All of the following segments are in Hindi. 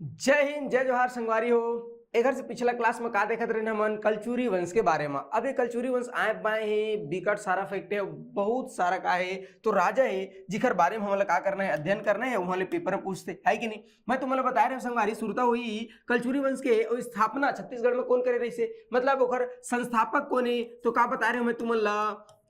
जय हिंद जय जोहार संगवारी हो। एक घर से पिछला क्लास में का देखत रहे हमन कलचुरी वंश के बारे में। अब ये कलचुरी वंश आए बाए है, बिकट सारा फैक्ट है, बहुत सारा का है। तो राजा है जिखर बारे में हमला का करना है, अध्ययन करना है, वहां ले पेपर में पूछते है कि नहीं। मैं तुम्हें बता रहा हूँ संगवारी, शुरुता हुई कलचुरी वंश के और स्थापना छत्तीसगढ़ में कौन करे रही से, मतलब ओकर संस्थापक कौन है। तो का बता रहे हो मैं तुम्हें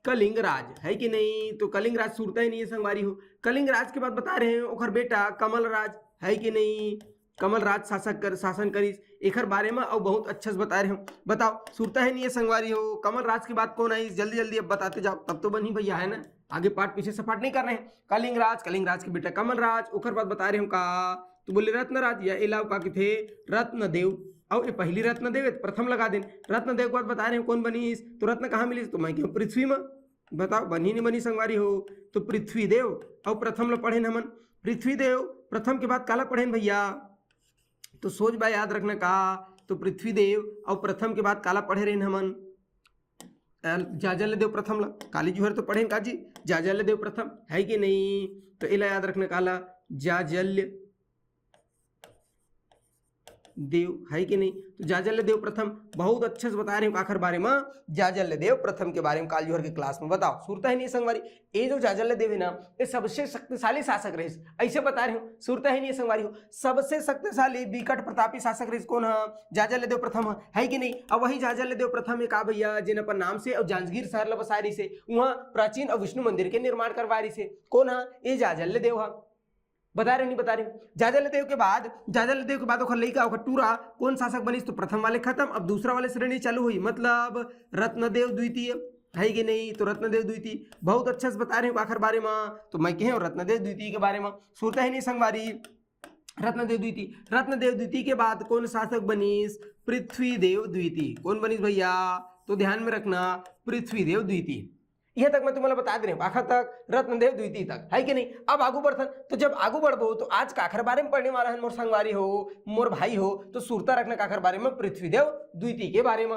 कलिंग राज है कि नहीं। तो कलिंग राज सुरता ही नहीं है संगवारी हो। कलिंग राज के बाद बता रहे हैं ओकर बेटा कमल राज है कि नहीं। कमल राज शासन करीस एकर बारे में और बहुत अच्छा से बता रहे हो। बताओ सुरता है नहीं है संगवारी हो। कमल राज के बाद कौन आई, जल्दी जल्दी अब बताते जाओ, तब तो बनी भैया है ना। आगे पाठ पीछे सपाट नहीं कर रहे हैं। कलिंग राज के बेटा कमल राज, ओकर बाद बता रहे हो का तो बोले रत्न राज या इलाव का कि थे रत्नदेव। और ये पहली रत्नदेव प्रथम लगा दें। रत्नदेव के बाद बता रहे हो कौन बनी, तो रत्न कहाँ मिली, तो मैं क्यों पृथ्वी में। बताओ बनी नहीं बनी संगवारी हो। तो पृथ्वी देव और प्रथम लो पढ़े हमन। पृथ्वी देव प्रथम के बाद काला पढ़े भैया, तो सोच बा याद रखना का। तो पृथ्वी देव और प्रथम के बाद काला पढ़े रहे हमन जाजल्य देव प्रथम ला। काली जुहर तो पढ़े का जी, जाजल्य देव प्रथम है कि नहीं। तो इला याद रखना काला जाजल्य देव है कि नहीं। तो जाजल्य देव प्रथम बहुत अच्छे से बता रहे हैं आखिर बारे में। जाजल्य देव प्रथम के बारे में काल जुहर के क्लास में बताओ सुरता ही नहीं संगवारी। ये जो जाजल्य देव है ना, ये सबसे शक्तिशाली शासक रहे, ऐसे बता रहे हो। सुरता ही नहीं संगवारी हो। सबसे शक्तिशाली विकट प्रतापी शासक रहे कौन है, जाजल्य देव प्रथम है कि नहीं। अब वही जाजल्य देव प्रथम है का भैया, जिन अपन नाम से और जांजगीर शहर ला बसा रही से, वहां प्राचीन और विष्णु मंदिर के निर्माण करवा रही से। कौन है ये, जाजल्य देव है। बता रहे नहीं बता रहे। जाजल्य देव के बाद ओखर लइका ओखर टूरा कौन शासक बनी, तो प्रथम वाले खत्म, अब दूसरा वाले श्रेणी चालू हुई, मतलब रत्नदेव द्वितीय है कि नहीं। तो रत्नदेव द्वितीय बहुत अच्छा से बता रहे हो आखिर बारे में। तो मैं कहे रत्नदेव द्वितीय के बारे में सोचता ही नहीं संगवारी। रत्नदेव द्वितीय के बाद कौन शासक बनीस, पृथ्वीदेव द्वितीय। कौन बनीस भैया, तो ध्यान में रखना पृथ्वीदेव द्वितीय। यह तक मैं तुम्हें बता दे रहा हूं, आखिर तक रत्नदेव द्वितीय तक है कि नहीं। अब आगू बढ़थन, तो जब आगू बढ़बो तो आज काखर बारे में पढ़ने वाला है मोर संगवारी हो, मोर भाई हो। तो सुरता रखना काखर बारे में, पृथ्वीदेव द्वितीय के बारे में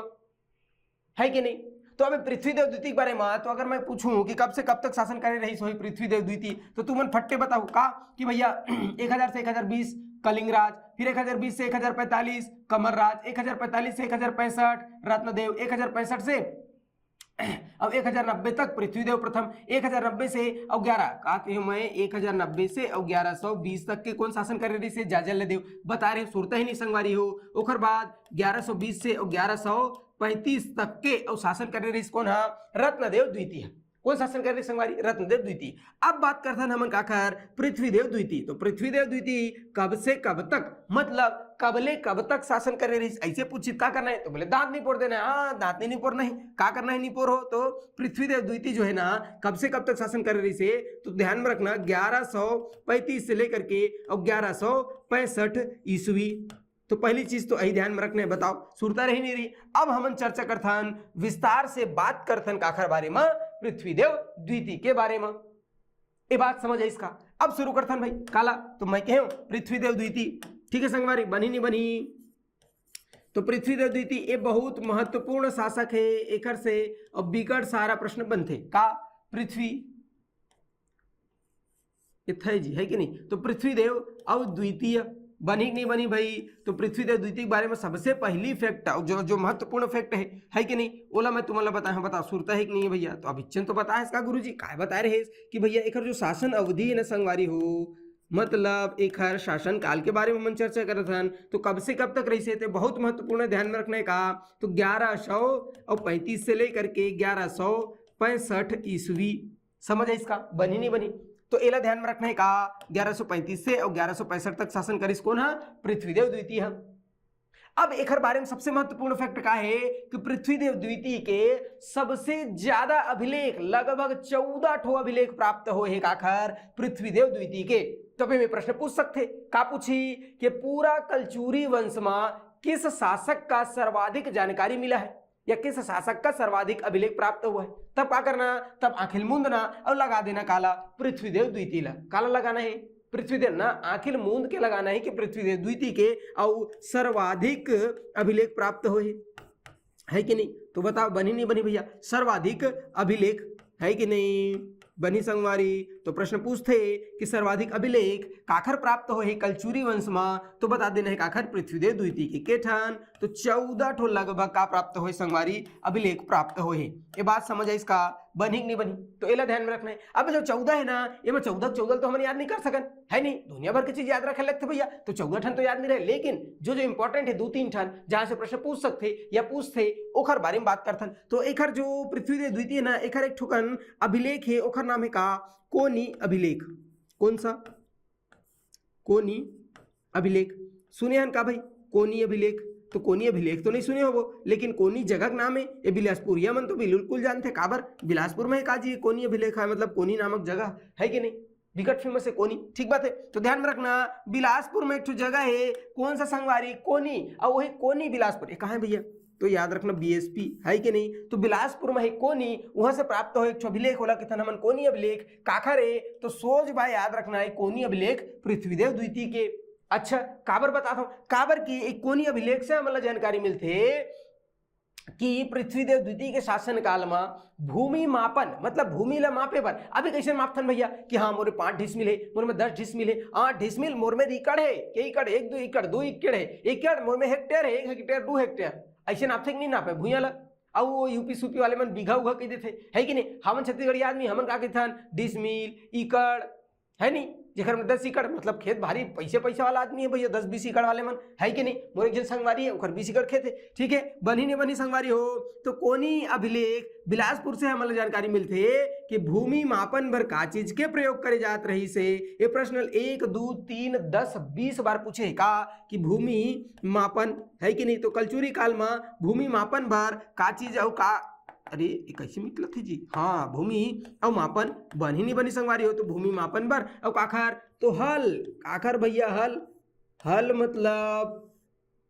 है कि नहीं। तो अब पृथ्वीदेव द्वितीय के बारे में, तो अगर मैं पूछूं कि कब से कब तक शासन करे रही सोई पृथ्वीदेव द्वितीय, तो तुम फट्टे बताओ का कि भैया 1000 से 1020 कलिंगराज, फिर 1020 से 1045 कमल राज, 1045 से 1065 रत्नदेव, 1065 से अब 1090 तक पृथ्वीदेव प्रथम, 1090 से और 11 का मैं 1090 से और 1120 तक के कौन शासन कर रही से, जाजल्य देव। बता रहे सुरता ही नहीं संगवारी हो। ओकर बाद 1120 से और 1135 तक के और शासन कर रही कौन है, रत्नदेव द्वितीय। कौन शासन कर रही संगवारी, रत्नदेव द्वितीय। अब बात करते हैं हमन काकर पृथ्वीदेव द्वितीय। तो पृथ्वीदेव द्वितीय कब से कब तक, मतलब कबले कब तक शासन कर रही, ऐसे पूछित का करना है। तो बोले दांत नहीं पोड़ देना है। हाँ दांत नहीं पोड़, नहीं का करना है, नहीं पोड़ हो। तो पृथ्वीदेव द्वितीय जो है ना, कब से कब तक शासन कर रही से, तो ध्यान में रखना 1135 से लेकर के और 1165 ईस्वी। तो पहली चीज तो यही ध्यान में रखना है। बताओ सुरता रही नहीं रही। अब हम चर्चा करथन, विस्तार से बात करथन काखर बारे में, पृथ्वीदेव द्वितीय के बारे में। ये बात समझ है इसका। अब शुरू करथन भाई काला, तो मैं कहूं पृथ्वीदेव द्वितीय। ठीक है संगवारी, बनी नहीं बनी। तो पृथ्वीदेव द्वितीय ये बहुत महत्वपूर्ण शासक है। एकर से अब बिकट सारा प्रश्न बनते का पृथ्वी थे जी है कि नहीं। तो पृथ्वीदेव और द्वितीय बनी कि नहीं बनी भाई। तो पृथ्वीदेव द्वितीय के बारे में सबसे पहली फैक्ट जो महत्वपूर्ण फैक्ट है कि नहीं, ओला मैं तुम्हें बताया। बताओ सुरता है कि नहीं है भैया। तो अब इच्छन तो पता है इसका गुरुजी काय बता रहे कि भैया एक जो शासन अवधि है ना संगवारी हो, मतलब एक शासन काल के बारे में हम चर्चा कर रहे थे। तो कब से कब तक रही से, तो बहुत महत्वपूर्ण ध्यान में रखने का। तो 1135 से लेकर के 1165 ईस्वी। समझ है इसका, बनी नहीं बनी। तो एला ध्यान में रखना है का 1135 से और 1165 तक शासन करिस कौन है, पृथ्वीदेव द्वितीय है। अब एक बारे में सबसे महत्वपूर्ण फैक्ट का है कि पृथ्वीदेव द्वितीय के सबसे ज्यादा अभिलेख, लगभग 14 ठो अभिलेख प्राप्त हुए हैं काखर पृथ्वीदेव द्वितीय के। तो में प्रश्न पूछ सकते का पूछी कि पूरा कलचुरी वंश में किस शासक का सर्वाधिक जानकारी मिला है, या किस शासक का सर्वाधिक अभिलेख प्राप्त हुआ है। तब क्या करना, तब आंखें मूंदना और लगा देना काला पृथ्वीदेव द्वितीय ला। काला लगाना है पृथ्वीदेव ना, आंखें मूंद के लगाना है कि पृथ्वीदेव द्वितीय के और सर्वाधिक अभिलेख प्राप्त हुए है कि नहीं। तो बताओ बनी नहीं बनी भैया, सर्वाधिक अभिलेख है कि नहीं, बनी संगवारी। तो तो प्रश्न पूछते कि सर्वाधिक अभिलेख काखर प्राप्त हो है कलचुरी वंश में, तो बता देना है काखर पृथ्वीदेव द्वितीय के केठन, तो 14 ठो लगभग का प्राप्त हो संगवारी अभिलेख प्राप्त हो है। ये बात समझ है इसका बनी नहीं बनी, तो एला ध्यान में रखना है। अब जो 14 है ना, ये में 14 तो हम याद नहीं कर सकन है नहीं, दुनिया भर की चीज याद रखे लगते भैया, तो 14 ठन तो याद नहीं रहे, लेकिन जो जो इंपॉर्टेंट है 2-3 ठन जहां से प्रश्न पूछ सकते या पूछते ओखर बारे में बात करथन। तो एखर जो पृथ्वीदेव द्वितीय ना, एखर एक ठोकन अभिलेख है, ओखर नाम है का कोनी अभिलेख। कौन सा? कोनी अभिलेख। सुने हन का भाई कोनी अभिलेख? तो कोनी अभिलेख तो नहीं सुने हो वो, लेकिन कोनी जगह का नाम है, ये बिलासपुर यमन तो बिल्कुल जानते काबर बिलासपुर में है काजी कोनी अभिलेख है, मतलब कोनी नामक जगह है कि नहीं, विकट फेमस है कोनी, ठीक बात है। तो ध्यान में रखना बिलासपुर में एक जगह है, कौन सा संगवारी? कोनी, और वही कोनी बिलासपुर, ये कहाँ है भैया? तो याद रखना बीएसपी है कि नहीं, तो बिलासपुर में है कोनी, वहां से प्राप्त हो एक अभिलेख होला किथन हमन कोनी अभिलेख काखर है, तो सोच भाई याद रखना है कोनी अभिलेख पृथ्वीदेव द्वितीय के। अच्छा काबर बताता हूं, काबर की एक कोनी अभिलेख से हमें जानकारी मिलते कि पृथ्वीदेव द्वितीय के शासन काल में भूमि मापन मतलब भूमि ला मापे बर अभी कैसे मापथन भैया कि हाँ मोरे 5 डिसमिल है, मोर में 10 डिसमिल है, 8 डिसमिल मोर में एकड़ है, के एकड़ 1 2 एकड़ 2 एकड़ है, एकड़ मोर में हेक्टेयर है, 1 हेक्टेयर 2 हेक्टेयर, ऐसे नापथे नहीं नापे भूया ला। और यूपी सूपी वाले मन बीघा उघा कह देते है कि नहीं, हमन छत्तीसगढ़ी आदमी हमन का कहथन डिसमिल एकड़ है नहीं, जेकर में 10 एकड़ मतलब खेत भारी पैसे वाला आदमी है भैया, 10-20 एकड़ वाले मन है कि नहीं, मोर एक जन संगवारी है ओकर 20 एकड़ खेत है, ठीक है, बनी नहीं बनी संगवारी हो। तो कोनी अभिलेख बिलासपुर से हमें जानकारी मिलते है कि भूमि मापन बर का चीज के प्रयोग करे जात रही से। ये प्रश्न 1 2 3 10 20 बार पूछे का कि भूमि मापन है कि नहीं, तो कलचुरी काल में भूमि मापन बर का चीज और का, अरे ये कैसे निकलत है जी, हाँ भूमि और मापन बनी नहीं बनी संगवारी हो, तो भूमि मापन बर और काखर तो हल, काखर भैया हल, हल मतलब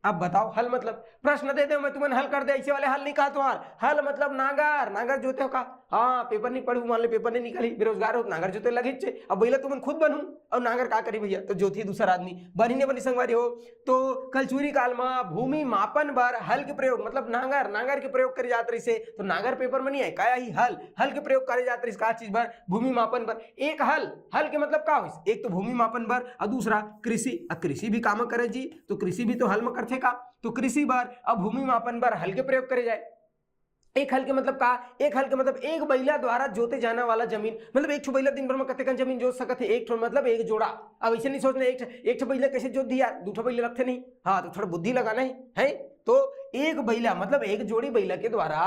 अब बताओ हल मतलब प्रश्न दे दे मैं तुम्हें हल कर दे, ऐसे वाले हल नहीं कहा तुम्हार, हल मतलब नांगर, नांगर जोते हो का, हाँ पेपर नहीं पढ़ू मान ले पेपर नहीं निकली बेरोजगार हो नांगर जोते लगे छे, अब भैया तुम खुद बनू और नांगर का करी भैया, तो जोती दूसरा आदमी बनी नहीं बनी संगवारी हो। तो कलचुरी काल में भूमि मापन बर हल के प्रयोग मतलब नांगर, नांगर के प्रयोग करे जात रही से, तो नांगर पेपर में नहीं है का ही हल, हल के प्रयोग करे जात रही का चीज बर भूमि मापन बर। एक हल, हल के मतलब का हो, एक तो भूमि मापन बर और दूसरा कृषि, कृषि भी काम करे जी, तो कृषि भी तो हल में करथे का, तो कृषि बर और भूमि मापन बर हल के प्रयोग करे जाए। एक हल के मतलब का, एक हल के मतलब एक बैला द्वारा जोते जाने वाला जमीन, मतलब एक ठो बैला दिन भर में कतेकन जमीन जोत सकत है, एक ठो मतलब एक जोड़ा। अब ऐसे नहीं सोचना एक ठो बैला कैसे जोत दिया, 2 ठो बैला लगते नहीं, हाँ तो थोड़ा बुद्धि लगाना है तो एक बैला मतलब एक जोड़ी बैला के द्वारा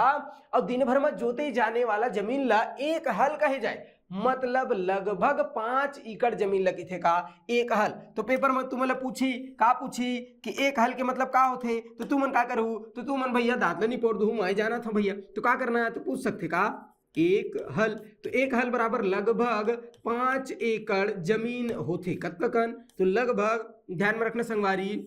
और दिन भर में जोते जाने वाला जमीन ला एक हल कहे जाए, मतलब लगभग 5 एकड़ जमीन लगी थे का एक हल। तो पेपर में तुम्हें पूछी का पूछी कि एक हल के मतलब का होते, तो तुमन का करू, तो तुमन भैया दांत नहीं पोड़ दू मैं जाना था भैया, तो का करना है, तो पूछ सकते का एक हल, तो एक हल बराबर लगभग 5 एकड़ जमीन होते कतकन, तो लगभग ध्यान में रखना संगवारी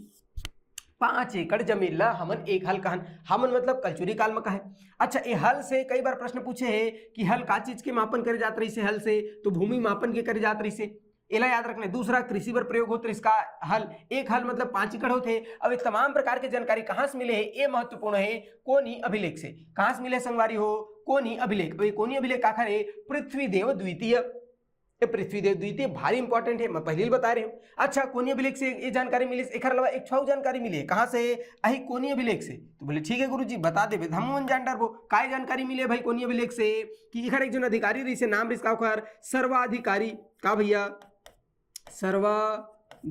5 एकड़ जमीन ला हमन एक हल कहन, हमन मतलब कलचुरी काल में कहे। अच्छा ये हल से कई बार प्रश्न पूछे है कि हल का चीज के मापन करे जात रही से, हल से तो भूमि मापन के करे जात रही से, एला याद रखना। दूसरा कृषि पर प्रयोग होते इसका हल, एक हल मतलब 5 एकड़ होते। अब ये तमाम प्रकार के जानकारी कहाँ से मिले है, ये महत्वपूर्ण है कोनी अभिलेख से। कहाँ से मिले संगवारी हो, कोनी अभिलेख। कोनी अभिलेख का है पृथ्वीदेव द्वितीय, पृथ्वीदेव द्वितीय भारी इंपॉर्टेंट है, मैं पहले ही बता रही हूँ। अच्छा कोनी अभिलेख से ये जानकारी मिली, एक अलावा एक छौ जानकारी मिली है, कहाँ से, अही कोनी अभिलेख से। तो बोले ठीक है गुरुजी बता दे, हम जान डर वो काय जानकारी मिले भाई कोनी अभिलेख से कि एक जन अधिकारी रही से, नाम इसका सर्वाधिकारी का भैया, सर्वाधिकारीन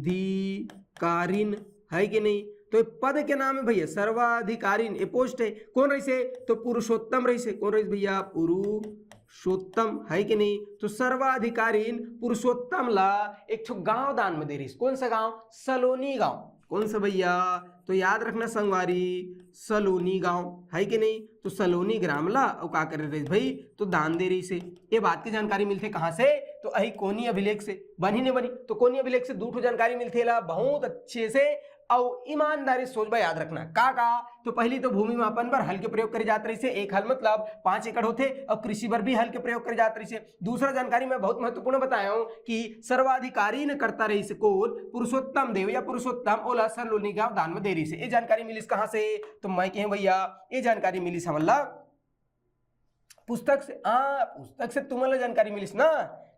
है कि नहीं, तो पद के नाम है भैया सर्वाधिकारीन, ये पोस्ट है, कौन रही से, तो पुरुषोत्तम रही से, कौन रही भैया पुरुषोत्तम है कि नहीं, तो सर्वाधिकारीन पुरुषोत्तम ला एक गांव दान में दे रही, कौन सा गांव, सलोनी गांव, कौन सा भैया, तो याद रखना संगवारी सलोनी गांव है कि नहीं, तो सलोनी ग्राम ला और का कर रही भाई, तो दान दे रही से। ये बात की जानकारी मिलती कहाँ से, तो अही कोनी अभिलेख से। बनी नहीं बनी, तो कोनी अभिलेख से 2 जानकारी मिलती है बहुत अच्छे से और ईमानदारी सोच बा याद रखना का तो पहली तो भूमि मापन पर हल के प्रयोग करे जात रही से, एक हल मतलब 5 एकड़ होते, और कृषि पर भी हल के प्रयोग करे जात रही से। दूसरा जानकारी मैं बहुत महत्वपूर्ण बताया हूं कि सर्वाधिकारी न करता रही से कौन, पुरुषोत्तम देव या पुरुषोत्तम ओला सलोनी गांव दान में दे रही से। ये जानकारी मिली कहां से, तो मैं कहें भैया ये जानकारी मिली समल्ला पुस्तक से, हाँ पुस्तक से तुम्हाला जानकारी मिलीस ना,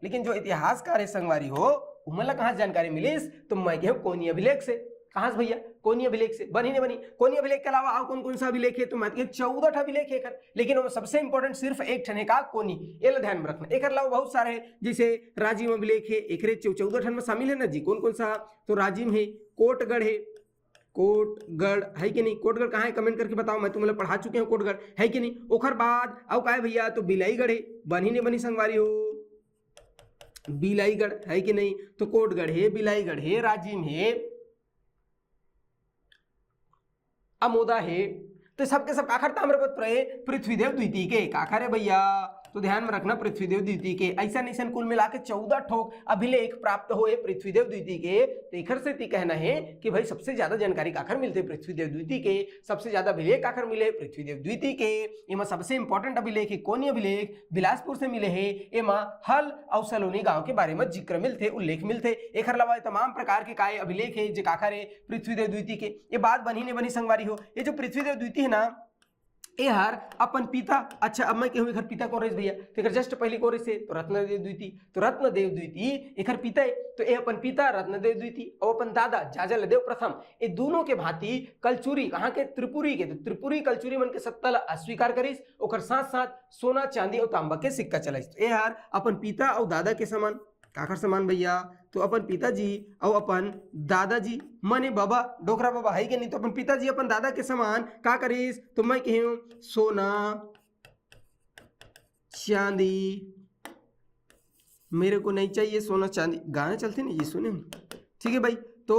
लेकिन जो इतिहासकार है संगवारी हो उमला कहाँ से जानकारी मिलीस, तो मैं कहूँ कोनी अभिलेख से। कहाँ से भैया, कोनी अभिलेख से। बनी नहीं बनी, कोनी अभिलेख के अलावा और कौन कौन सा अभिलेख है, तो मैं 14 अभिलेख है, लेकिन वो सबसे इंपॉर्टेंट सिर्फ एक ठन है का कोनी, ये ध्यान में रखना। एक अलावा बहुत सारे है, जैसे राजिम अभिलेख है, एक 14 ठन में शामिल है ना जी। कौन कौन सा, तो राजिम है, कोटगढ़ है, कोटगढ़ है कि नहीं, कोटगढ़ कहाँ है कमेंट करके बताओ, मैं तुम्हें पढ़ा चुके हूँ कोटगढ़ है कि नहीं। ओखर बाद अब का है भैया, तो बिलाईगढ़ है, बनी नहीं बनी संगवारी हो, बिलाईगढ़ है कि नहीं, तो कोटगढ़ है, बिलाईगढ़ है, राजिम है, अमोदा है, तो सबके सब काखर ताम्रपत्र है पृथ्वीदेव द्वितीय के। काखर है भैया, तो ध्यान में रखना पृथ्वीदेव द्वितीय के। ऐसा निशान कुल मिला के 14 ठोक अभिलेख प्राप्त हुए पृथ्वीदेव द्वितीय के। तो इखर से कहना है कि भाई सबसे ज्यादा जानकारी काखर मिलते पृथ्वीदेव द्वितीय के, सबसे ज्यादा अभिलेख काखर मिले पृथ्वीदेव द्वितीय के। एमा सबसे इंपॉर्टेंट अभिलेख है कोनी अभिलेख, बिलासपुर से मिले है। एमा हल और सलोनी गांव के बारे में जिक्र मिलते, उल्लेख मिलते। एक अलावा तमाम प्रकार के काय अभिलेख है जो काखर है पृथ्वीदेव द्वितीय के। ये बात बनी नहीं बनी संगवारी हो, ये जो पृथ्वीदेव द्वितीय है ना, ए हार अपन पिता, अच्छा अब मैं कहूँ इधर पिता कौन रही भैया, तो इधर जस्ट पहले कौन रही, तो रत्नदेव द्वितीय। तो रत्नदेव द्वितीय इधर पिता है, तो ये अपन पिता रत्नदेव द्वितीय और अपन दादा जाजलदेव प्रथम। ये दोनों के भांति कलचुरी कहाँ के, त्रिपुरी के। तो त्रिपुरी कलचुरी मन के सत्ता ला अस्वीकार करिस, ओकर साथ साथ सोना चांदी और तांबा के सिक्का चलाइस। तो ये हार अपन पिता और दादा के समान, काकर समान भैया, तो अपन पिताजी और अपन दादाजी माने बाबा डोकरा बाबा है कि नहीं, तो अपन पिताजी अपन दादा के समान का करीस, तो मैं कहूँ सोना चांदी, मेरे को नहीं चाहिए सोना चांदी, गाना चलते नहीं ये सुने, ठीक है भाई। तो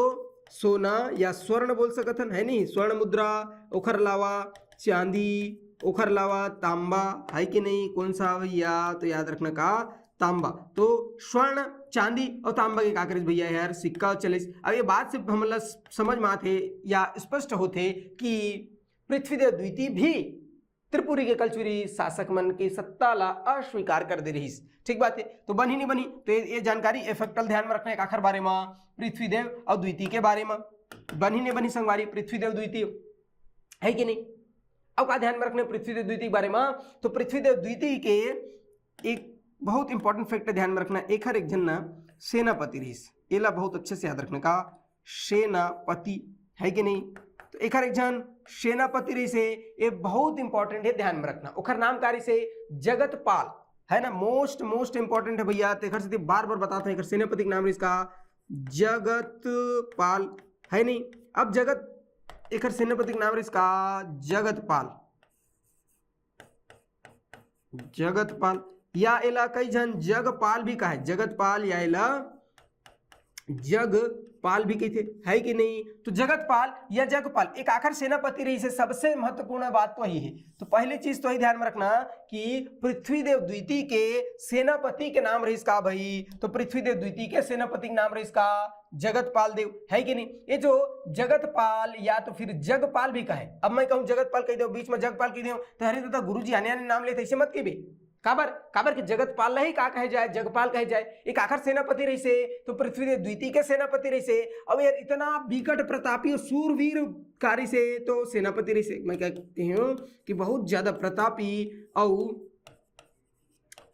सोना या स्वर्ण बोल सकते है नहीं, स्वर्ण मुद्रा, ओखर लावा चांदी, ओखर लावा तांबा है कि नहीं, कौन सा भैया, तो याद रखना का तांबा। तो स्वर्ण चांदी और तांबा के का करिस भैया यार, सिक्का चले। अब ये बात से हम समझ में आते या स्पष्ट होते कि पृथ्वीदेव द्वितीय भी त्रिपुरी के कलचुरी शासक मन की सत्ता ला अस्वीकार कर दे रही। ठीक बात है, तो बनी नहीं बनी, तो ये जानकारी इफेक्टल ध्यान में रखना है आखिर बारे में, पृथ्वीदेव और द्वितीय के बारे में। बनी नहीं बनी संगवारी, पृथ्वीदेव द्वितीय है कि नहीं। अब का ध्यान में रखना पृथ्वीदेव द्वितीय के बारे में, तो पृथ्वीदेव द्वितीय के एक बहुत इंपॉर्टेंट फैक्टर ध्यान में रखना, एक हर एक जन ना सेनापति रहीस, एला बहुत अच्छे से याद रखने का, सेनापति है कि नहीं। तो एक हर एक जन सेनापति रही से, ये बहुत इंपॉर्टेंट है ध्यान में रखना। ओखर नाम कारी से जगतपाल है ना, मोस्ट इंपॉर्टेंट है भैया। तो एक से बार बार बताता हूँ, सेनापति का नाम रही इसका जगतपाल है नहीं। अब जगत एक सेनापति का नाम रही इसका जगतपाल, जगतपाल या इला कई जन जगपाल भी कहा है, जगतपाल या इला जगपाल भी कहते है कि नहीं। तो जगतपाल या जगपाल एक आखिर सेनापति रही से, सबसे महत्वपूर्ण बात तो यही है। तो पहली चीज तो ही ध्यान में रखना कि पृथ्वीदेव द्वितीय के सेनापति के नाम रही इसका भाई, तो पृथ्वीदेव द्वितीय के सेनापति के नाम रही इसका जगतपाल देव है कि नहीं। ये जो जगतपाल या तो फिर जगपाल भी कहे, अब मैं कहूँ जगतपाल कह दो, बीच में जगपाल कह दो, तो हरे दादा गुरु जी आने नाम लेते ऐसे मत कही काबर के जगतपाल नहीं का कहे जाए, जगपाल कहे जाए। एक आखिर सेनापति रही से, तो पृथ्वीदेव द्वितीय के सेनापति रही से। अब यार इतना विकट प्रतापी और सूरवीर कारी से, तो सेनापति रही से मैं कहती हूँ कि बहुत ज्यादा प्रतापी और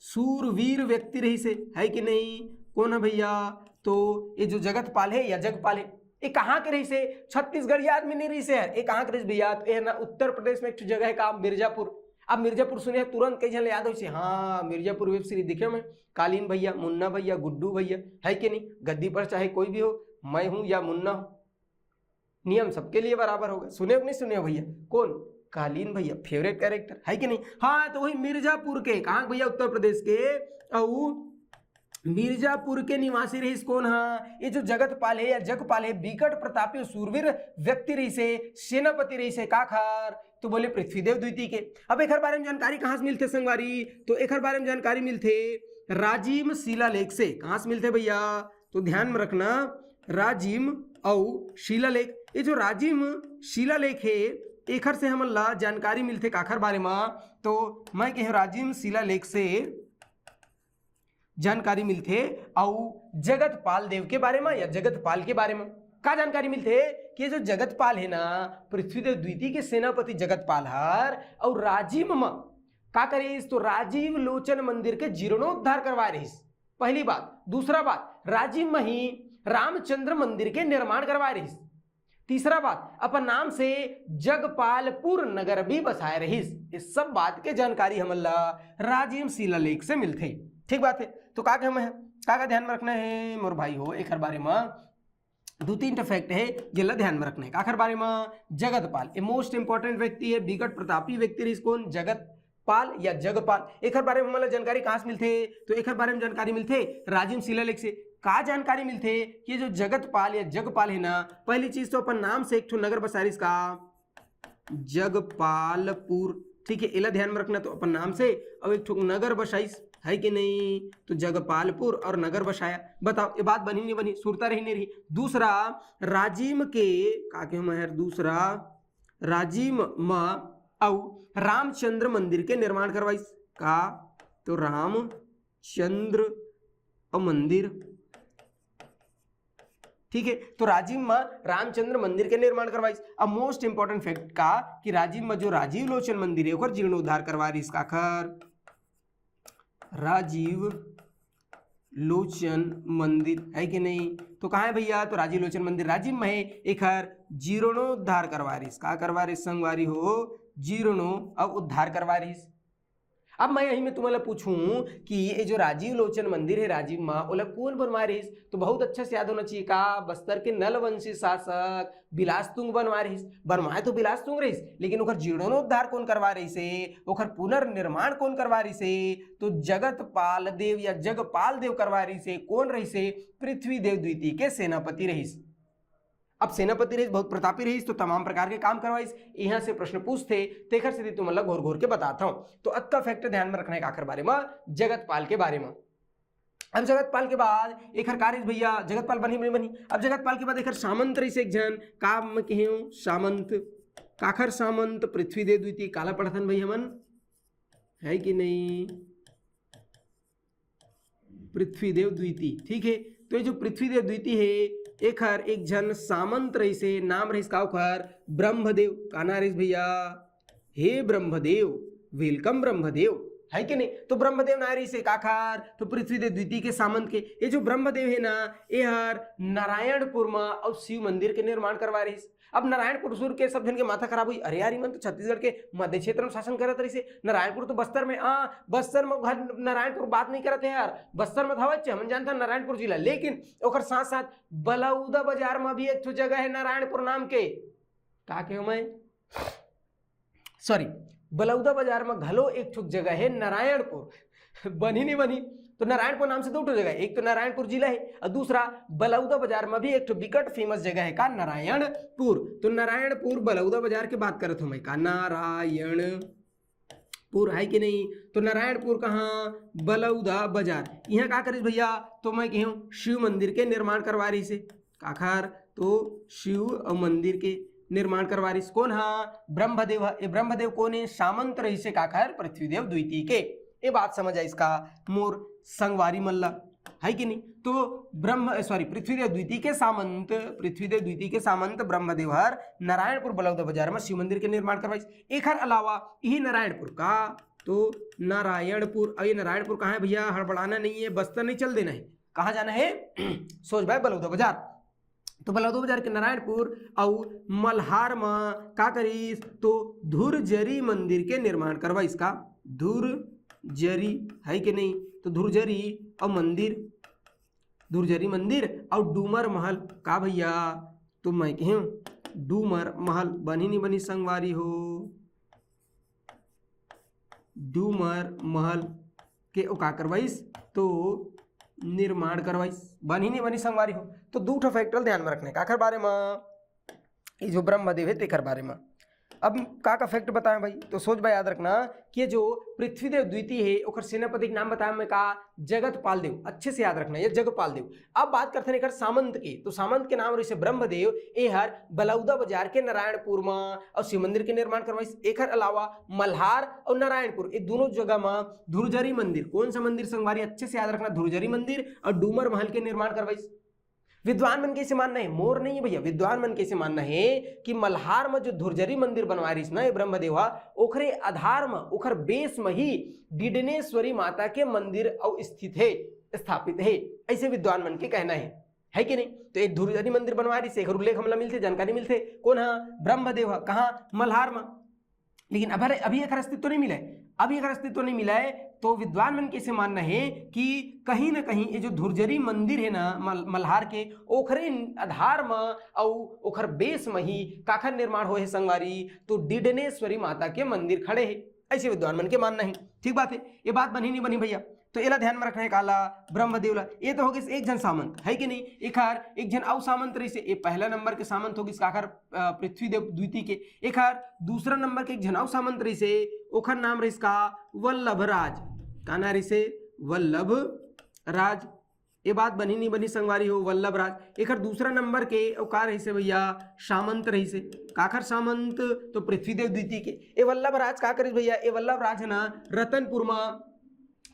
सूरवीर व्यक्ति रही से है कि नहीं। कौन है भैया, तो ये जो जगतपाल है या जगपाल है, ये कहाँ के रही से, छत्तीसगढ़ याद में नहीं रही से है, ये कहाँ के रही भैया, तो ये ना उत्तर प्रदेश में एक जगह है का मिर्जापुर। अब मिर्जापुर सुने तुरंत कई जन याद हो, हाँ मिर्जापुर वेब सीरीज दिखे में, कालीन भैया, मुन्ना भैया, गुड्डू भैया है कि नहीं। गद्दी पर चाहे कोई भी हो, मैं हूं या मुन्ना हो, नियम सबके लिए बराबर होगा। सुने नहीं सुने भैया, कौन, कालीन भैया फेवरेट कैरेक्टर है कि नहीं। हाँ तो वही मिर्जापुर के, कहाँ भैया, उत्तर प्रदेश के, और मिर्जापुर के निवासी रही कौन है, ये जो जगतपाल है या जगपाल है, विकट प्रतापी सूरवीर व्यक्ति रही से, सेनापति रही से काखर, तो बोले पृथ्वीदेव द्वितीय के। अब एक बारे में जानकारी कहाँ से मिलते संगवारी, तो एक बारे में जानकारी मिलते राजिम शिलालेख से। कहाँ से मिलते भैया, तो ध्यान में रखना राजिम और शिलालेख। ये जो राजिम शिलालेख है, एखर से हम ला जानकारी मिलते काखर बारे में, तो मैं कह राजिम शिलालेख से जानकारी मिलते और जगतपाल देव के बारे में या जगतपाल के बारे में का जानकारी मिलते कि जो जगतपाल है ना, पृथ्वीदेव द्वितीय के सेनापति जगतपाल हर, और राजिम में का करीस तो राजीव लोचन मंदिर के जीर्णोद्धार करवा रहीस, पहली बात। दूसरा बात, राजीव मही रामचंद्र मंदिर के निर्माण करवा रहीस। तीसरा बात, अपन नाम से जगपालपुर नगर भी बसाए रहीस। इस सब बात के जानकारी हमला राजीव शिलालेख से मिलते। ठीक बात है। तो का हम है का ध्यान में रखना है मोर भाई हो, एक बारे में दो तीन फैक्ट है जिला ध्यान में रखना है। आखिर बारे में जगतपाल ए मोस्ट इंपॉर्टेंट व्यक्ति है, विकट प्रतापी व्यक्ति रही कौन, जगतपाल या जगपाल। एक बारे में मतलब जानकारी कहाँ से मिलते, तो एक बारे में जानकारी मिलते राजीव शिलालेख से। का जानकारी मिलते कि जो जगतपाल या जगपाल है ना, पहली चीज तो अपन नाम से एक ठो नगर बसारिस का जगपालपुर। ठीक है, इला ध्यान में रखना। तो अपन नाम से और एक ठो नगर बसाइस है कि नहीं, तो जगपालपुर और नगर बसाया। बताओ ये बात बनी नहीं बनी, सुरता रही नहीं रही। दूसरा राजीव के का के महर, दूसरा राजीव म और रामचंद्र मंदिर के निर्माण करवाइस का, तो रामचंद्र मंदिर। ठीक है, तो राजीव में रामचंद्र मंदिर के निर्माण करवाइस। अब मोस्ट इंपॉर्टेंट फैक्ट का कि राजीव में जो राजीव लोचन मंदिर है ओकर जीर्णोद्धार करवा रही। इसका आखर राजीव लोचन मंदिर है कि नहीं, तो कहाँ है भैया, तो राजीव लोचन मंदिर राजीव में है, एक हर जीर्णोद्धार करवा रही। का करवा रही संगवारी हो, जीर्णो अब उद्धार करवा रही। अब मैं यही में तुम्हारा पूछूं कि ये जो राजीव लोचन मंदिर है राजीव माँ ओला कौन बनवा रही, तो बहुत अच्छा से याद होना चाहिए का बस्तर के नलवंशी शासक बिलासतुंग बनवा रही। बनवाए तो बिलासतुंग रही, लेकिन ओकर जीर्णोद्धार कौन करवा रही से, ओकर पुनर्निर्माण कौन करवा रही से, तो जगतपाल देव या जगपाल देव करवा रही से। कौन रही से, पृथ्वीदेव द्वितीय के सेनापति रही। अब सेनापति रही, बहुत प्रतापी रही, तो तमाम प्रकार के काम करवाइस। यहाँ से प्रश्न पूछते तेखर से तुम मतलब घोर घोर के बताता हूं। तो अत का फैक्ट ध्यान में रखना है आखिर बारे में जगतपाल के बारे में। अब जगतपाल के बाद एक कार्य भैया जगतपाल बनी नहीं बनी। अब जगतपाल के बाद एक सामंत रही से एक जन काम में कहे सामंत, काखर सामंत पृथ्वीदेव द्वितीय काला पढ़थन भैया मन है कि नहीं, पृथ्वीदेव द्वितीय। ठीक है, तो ये जो पृथ्वीदेव द्वितीय है एक जन सामंत रही से, नाम रही का ब्रह्मदेव। काना रही भैया, हे ब्रह्मदेव, वेलकम ब्रह्मदेव है कि नहीं, तो ब्रह्मदेव ना रही से काखार, तो पृथ्वीदेव द्वितीय के सामंत के। ये जो ब्रह्मदेव है ना ये हर नारायणपुर में और शिव मंदिर के निर्माण करवा रही। अब नारायणपुर सुर के सब जन के माथा खराब हुई, अरे यार मन तो छत्तीसगढ़ के मध्य क्षेत्र में शासन करत रही से, नारायणपुर तो बस्तर में, बस्तर में घर नारायणपुर बात नहीं करते यार, बस्तर में था हम जानता नारायणपुर जिला। लेकिन ओकर साथ साथ बलौदा बाजार में भी एक जगह है नारायणपुर नाम के, का के मैं सॉरी बलौदा बाजार में घलो एक जगह है नारायणपुर। बनी नहीं बनी, तो नारायणपुर नाम से दो जगह है, एक तो नारायणपुर जिला है और दूसरा बलौदा बाजार में भी एक विकट फेमस जगह है का नारायणपुर। तो नारायणपुर बलौदा बाजार की बात करत हूं मैं का, नारायणपुर है कि नहीं, तो नारायणपुर कहाँ, बलौदा बाजार। यहाँ का करीस भैया, तो मैं कहूँ शिव मंदिर के निर्माण करवा रही से काखर, तो शिव मंदिर के निर्माण करवा रही। कौन हाँ, ब्रह्मदेव। ये ब्रह्मदेव कौन है, सामंत रही से काखर पृथ्वीदेव द्वितीय के। ये बात समझ आई इसका मोर संगवारी मल्ला है कि नहीं। तो पृथ्वीदेव द्वितीय के सामंत, पृथ्वीदेव द्वितीय के सामंत ब्रह्मदेव हर नारायणपुर बलौदा बाजार में शिव मंदिर के निर्माण करवाई। एक हर अलावा यही नारायणपुर का, तो नारायणपुर, अब ये नारायणपुर कहाँ है भैया, हड़बड़ाना नहीं है, बस्तर नहीं चल देना है, कहाँ जाना है, सोच भाई बलौदा बाजार। तो बलौदा बाजार के नारायणपुर और मल्हार में का करीस, तो धुरजरी मंदिर के निर्माण करवा। इसका धुरजरी है कि नहीं, तो धुरजरी और मंदिर, धुरजरी मंदिर और डूमर महल का भैया, तो मैं कहूँ डूमर महल। बनी नहीं बनी संगवारी हो, डूमर महल के का करवाइस, तो निर्माण करवाइस। बनी नहीं बनी संगवारी हो। तो दो फैक्टर ध्यान में रखने का आखिर बारे में, ये जो ब्रह्मदेव है तेखर बारे में। अब का फैक्ट बताएं भाई, तो सोच भाई याद रखना कि ये जो पृथ्वीदेव द्वितीय है ओकर सेनापति के नाम बताया मैं का, जगतपाल देव। अच्छे से याद रखना ये जगपाल देव। अब बात करते हैं सामंत के, तो सामंत के नाम रही ब्रह्मदेव। ए हर बलौदा बाजार के नारायणपुर में और शिव मंदिर के निर्माण करवाई। एक अलावा मल्हार और नारायणपुर ये दोनों जगह में धुरजरी मंदिर, कौन सा मंदिर संगवारी अच्छे से याद रखना, धुरजरी मंदिर और डूमर महल के निर्माण करवाई। विद्वान मन कैसे मानना है, मोर नहीं है भैया, विद्वान मन कैसे मानना है कि मल्हार में जो धुरजरी मंदिर बनवा रही ना ब्रह्मदेवा, ओखरे आधार में ओखर बेस में ही डिडनेश्वरी माता के मंदिर स्थित है, स्थापित है, ऐसे विद्वान मन के कहना है कि नहीं। तो एक धुरजरी मंदिर बनवा रही से एक उल्लेख हमला मिलते, जानकारी मिलते, कौन है, ब्रह्मदेवा, कहाँ, मल्हार में। लेकिन अभी एक अस्तित्व नहीं मिला है, अभी एक अस्तित्व नहीं मिला है, तो विद्वान मन कैसे मानना है कि कहीं ना कहीं ये जो धुरजरी मंदिर है ना मल्हार के, ओखरे आधार में और ओखर बेस में ही काखर निर्माण हो है संगवारी, तो डिडनेश्वरी माता के मंदिर खड़े है, ऐसे विद्वान मन के मानना है। ठीक बात है, ये बात बनी नहीं बनी भैया, तो एला ध्यान में रखना है, काला ब्रह्मदेवला, ये तो हो गई एक जन सामंत है कि नहीं, एक जन अव सामंत रही से, ये पहला नंबर के सामंत होगी काखर पृथ्वीदेव द्वितीय के, एक दूसरा नंबर के एक जन अव सामंत रही से, ओखर नाम रही इसका वल्लभराज, का ना रही से वल्लभराज, ये बात बनी नहीं बनी संगवारी हो, वल्लभराज। एक दूसरा नंबर के औकार रही से भैया सामंत रही से, काखर सामंत, तो पृथ्वीदेव द्वितीय के, ये वल्लभराज का करिस भैया, ये वल्लभराज है ना रतनपुर में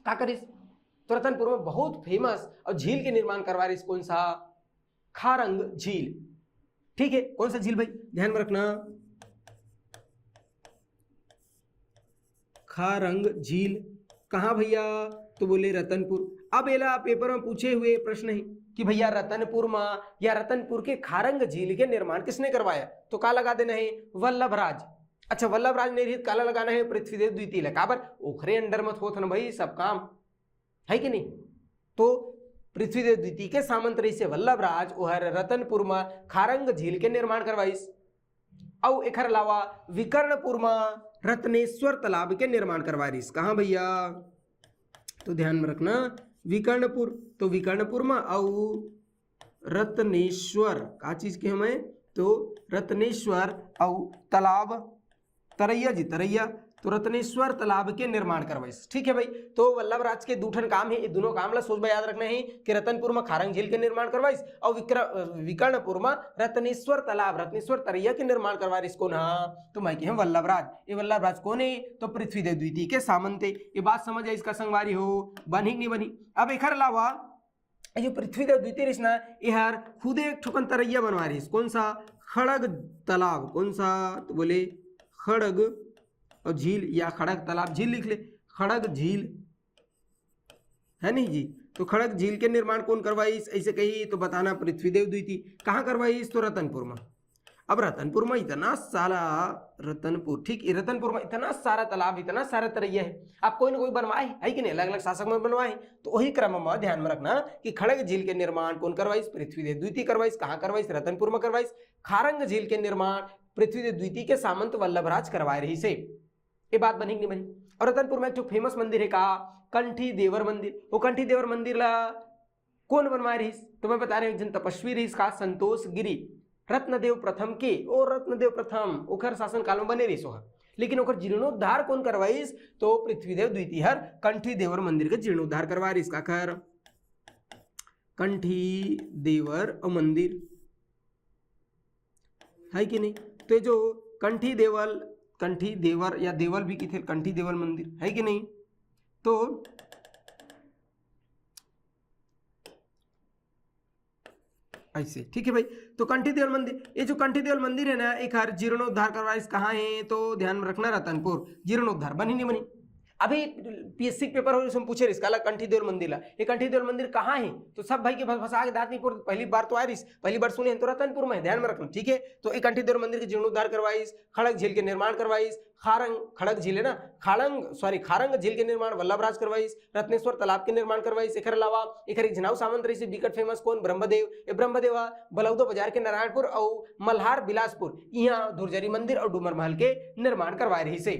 का करिस, तो रतनपुर में बहुत फेमस और झील के निर्माण करवा रही, कौन सा, खारंग झील। ठीक है, कौन सा झील भाई, ध्यान में रखना, खारंग झील, कहाँ भैया, तो बोले रतनपुर। अब एला पेपर में पूछे हुए प्रश्न है कि भैया रतनपुर में या रतनपुर के खारंग झील के निर्माण किसने करवाया, तो का लगा देना है, वल्लभराज। अच्छा, वल्लभराज नहीं रही, काला लगाना है पृथ्वीदेव द्वितीय, काबर, ओखरे अंडर मत होत न भाई सब काम, है कि नहीं। तो पृथ्वीदेव द्वितीय के सामंत रही से वल्लभराज ओहर रतनपुर में खारंग झील के निर्माण करवाइस, और एक अलावा विकर्णपुर में रत्नेश्वर तालाब के निर्माण करवा रही, कहाँ भैया, तो ध्यान में रखना, विकर्णपुर, तो विकर्णपुर में और रत्नेश्वर का चीज के हमें, तो रत्नेश्वर और तालाब, तरैया जी तरैया, तो रत्नेश्वर तालाब के निर्माण करवाइस। ठीक है भाई, तो वल्लभराज के दूठन काम है, ये दोनों काम ला सोच याद रखना है कि रतनपुर में खारंग झील के निर्माण करवाइस और विकर्णपुर में रत्नेश्वर तालाब, रत्नेश्वर तरैया के निर्माण करवा रही, कौन है, तो मैं कह वल्लभराज। ये वल्लभराज कौन है, तो पृथ्वीदेव द्वितीय के सामंत है, ये बात समझ आई, इसका संगवारी हो, बनी नहीं बनी। अब एक अलावा जो पृथ्वीदेव द्वितीय रही ना, यह खुद एक ठुकन तरैया बनवा रही, कौन सा, खड़ग तालाब, कौन सा, तो बोले खड़ग और झील, या खड़ग तालाब, झील लिख ले, खड़ग झील है नहीं जी, तो खड़ग झील के निर्माण कौन करवाइस, ऐसे कही तो बताना, पृथ्वीदेव द्वितीय। कहाँ करवाइस, तो रतनपुर में। अब रतनपुर में इतना सारा, रतनपुर, ठीक, रतनपुर में इतना सारा तालाब, इतना सारा तरैया है, आप कोई ना कोई बनवाए है कि नहीं, अलग अलग शासक में बनवाए, तो वही क्रम में ध्यान में रखना कि खड़ग झील के निर्माण कौन करवाइस, पृथ्वीदेव द्वितीय करवाइस, कहाँ करवाइस, रतनपुर में करवाइस। खारंग झील के निर्माण पृथ्वीदेव द्वितीय के सामंत वल्लभराज करवाए रही से, ये बात बनी नहीं बनी। और रतनपुर में एक जो फेमस मंदिर है का, कंठी देवर मंदिर, वो कंठी देवर मंदिर ला कौन बनवाए रही, तो मैं बता रही हूँ, जन तपस्वी रही का संतोष गिरी, रत्नदेव प्रथम के, और रत्नदेव प्रथम ओखर शासन काल में बने रही सोहा, लेकिन ओखर जीर्णोद्धार कौन करवाइस, तो पृथ्वीदेव द्वितीय हर कंठी देवर मंदिर के जीर्णोद्धार करवा रही, इसका खैर कंठी देवर मंदिर है कि नहीं। तो ये जो कंठी देवर या देवल भी किथे, कंठी देवल मंदिर है कि नहीं, तो ऐसे, ठीक है भाई। तो कंठी देवल मंदिर, ये जो कंठी देवल मंदिर है ना, एक हर जीर्णोद्धार करवा, कहाँ है, तो ध्यान में रखना, रतनपुर, जीर्णोद्धार बनी नहीं बनी। अभी पीएससी पेपर हो इसमें पूछे इसका कंठी देवल मंदिर ला, ये कंठी देवल मंदिर कहाँ है, तो सब भाई के भाषा के दांत नहीं पुर, पहली बार तो आ रही, पहली बार सुने तो रतनपुर में, ध्यान में रखना, ठीक है। तो एक कंठी देवल मंदिर के जीर्णोद्धार करवाइस, खड़ग झील के निर्माण करवाइस, खारंग, खड़ग झील है ना, खारंग झील के निर्माण वल्लभराज करवाइस, रत्नेश्वर तालाब के निर्माण करवाइस। एक अलावा एक झनाव सामंत रही से बिकट फेमस कौन, ब्रह्मदेव, ये ब्रह्मदेवा बलौदो बाजार के नारायणपुर और मल्हार बिलासपुर, यहाँ धुरजरी मंदिर और डूमर महल के निर्माण करवा रही से,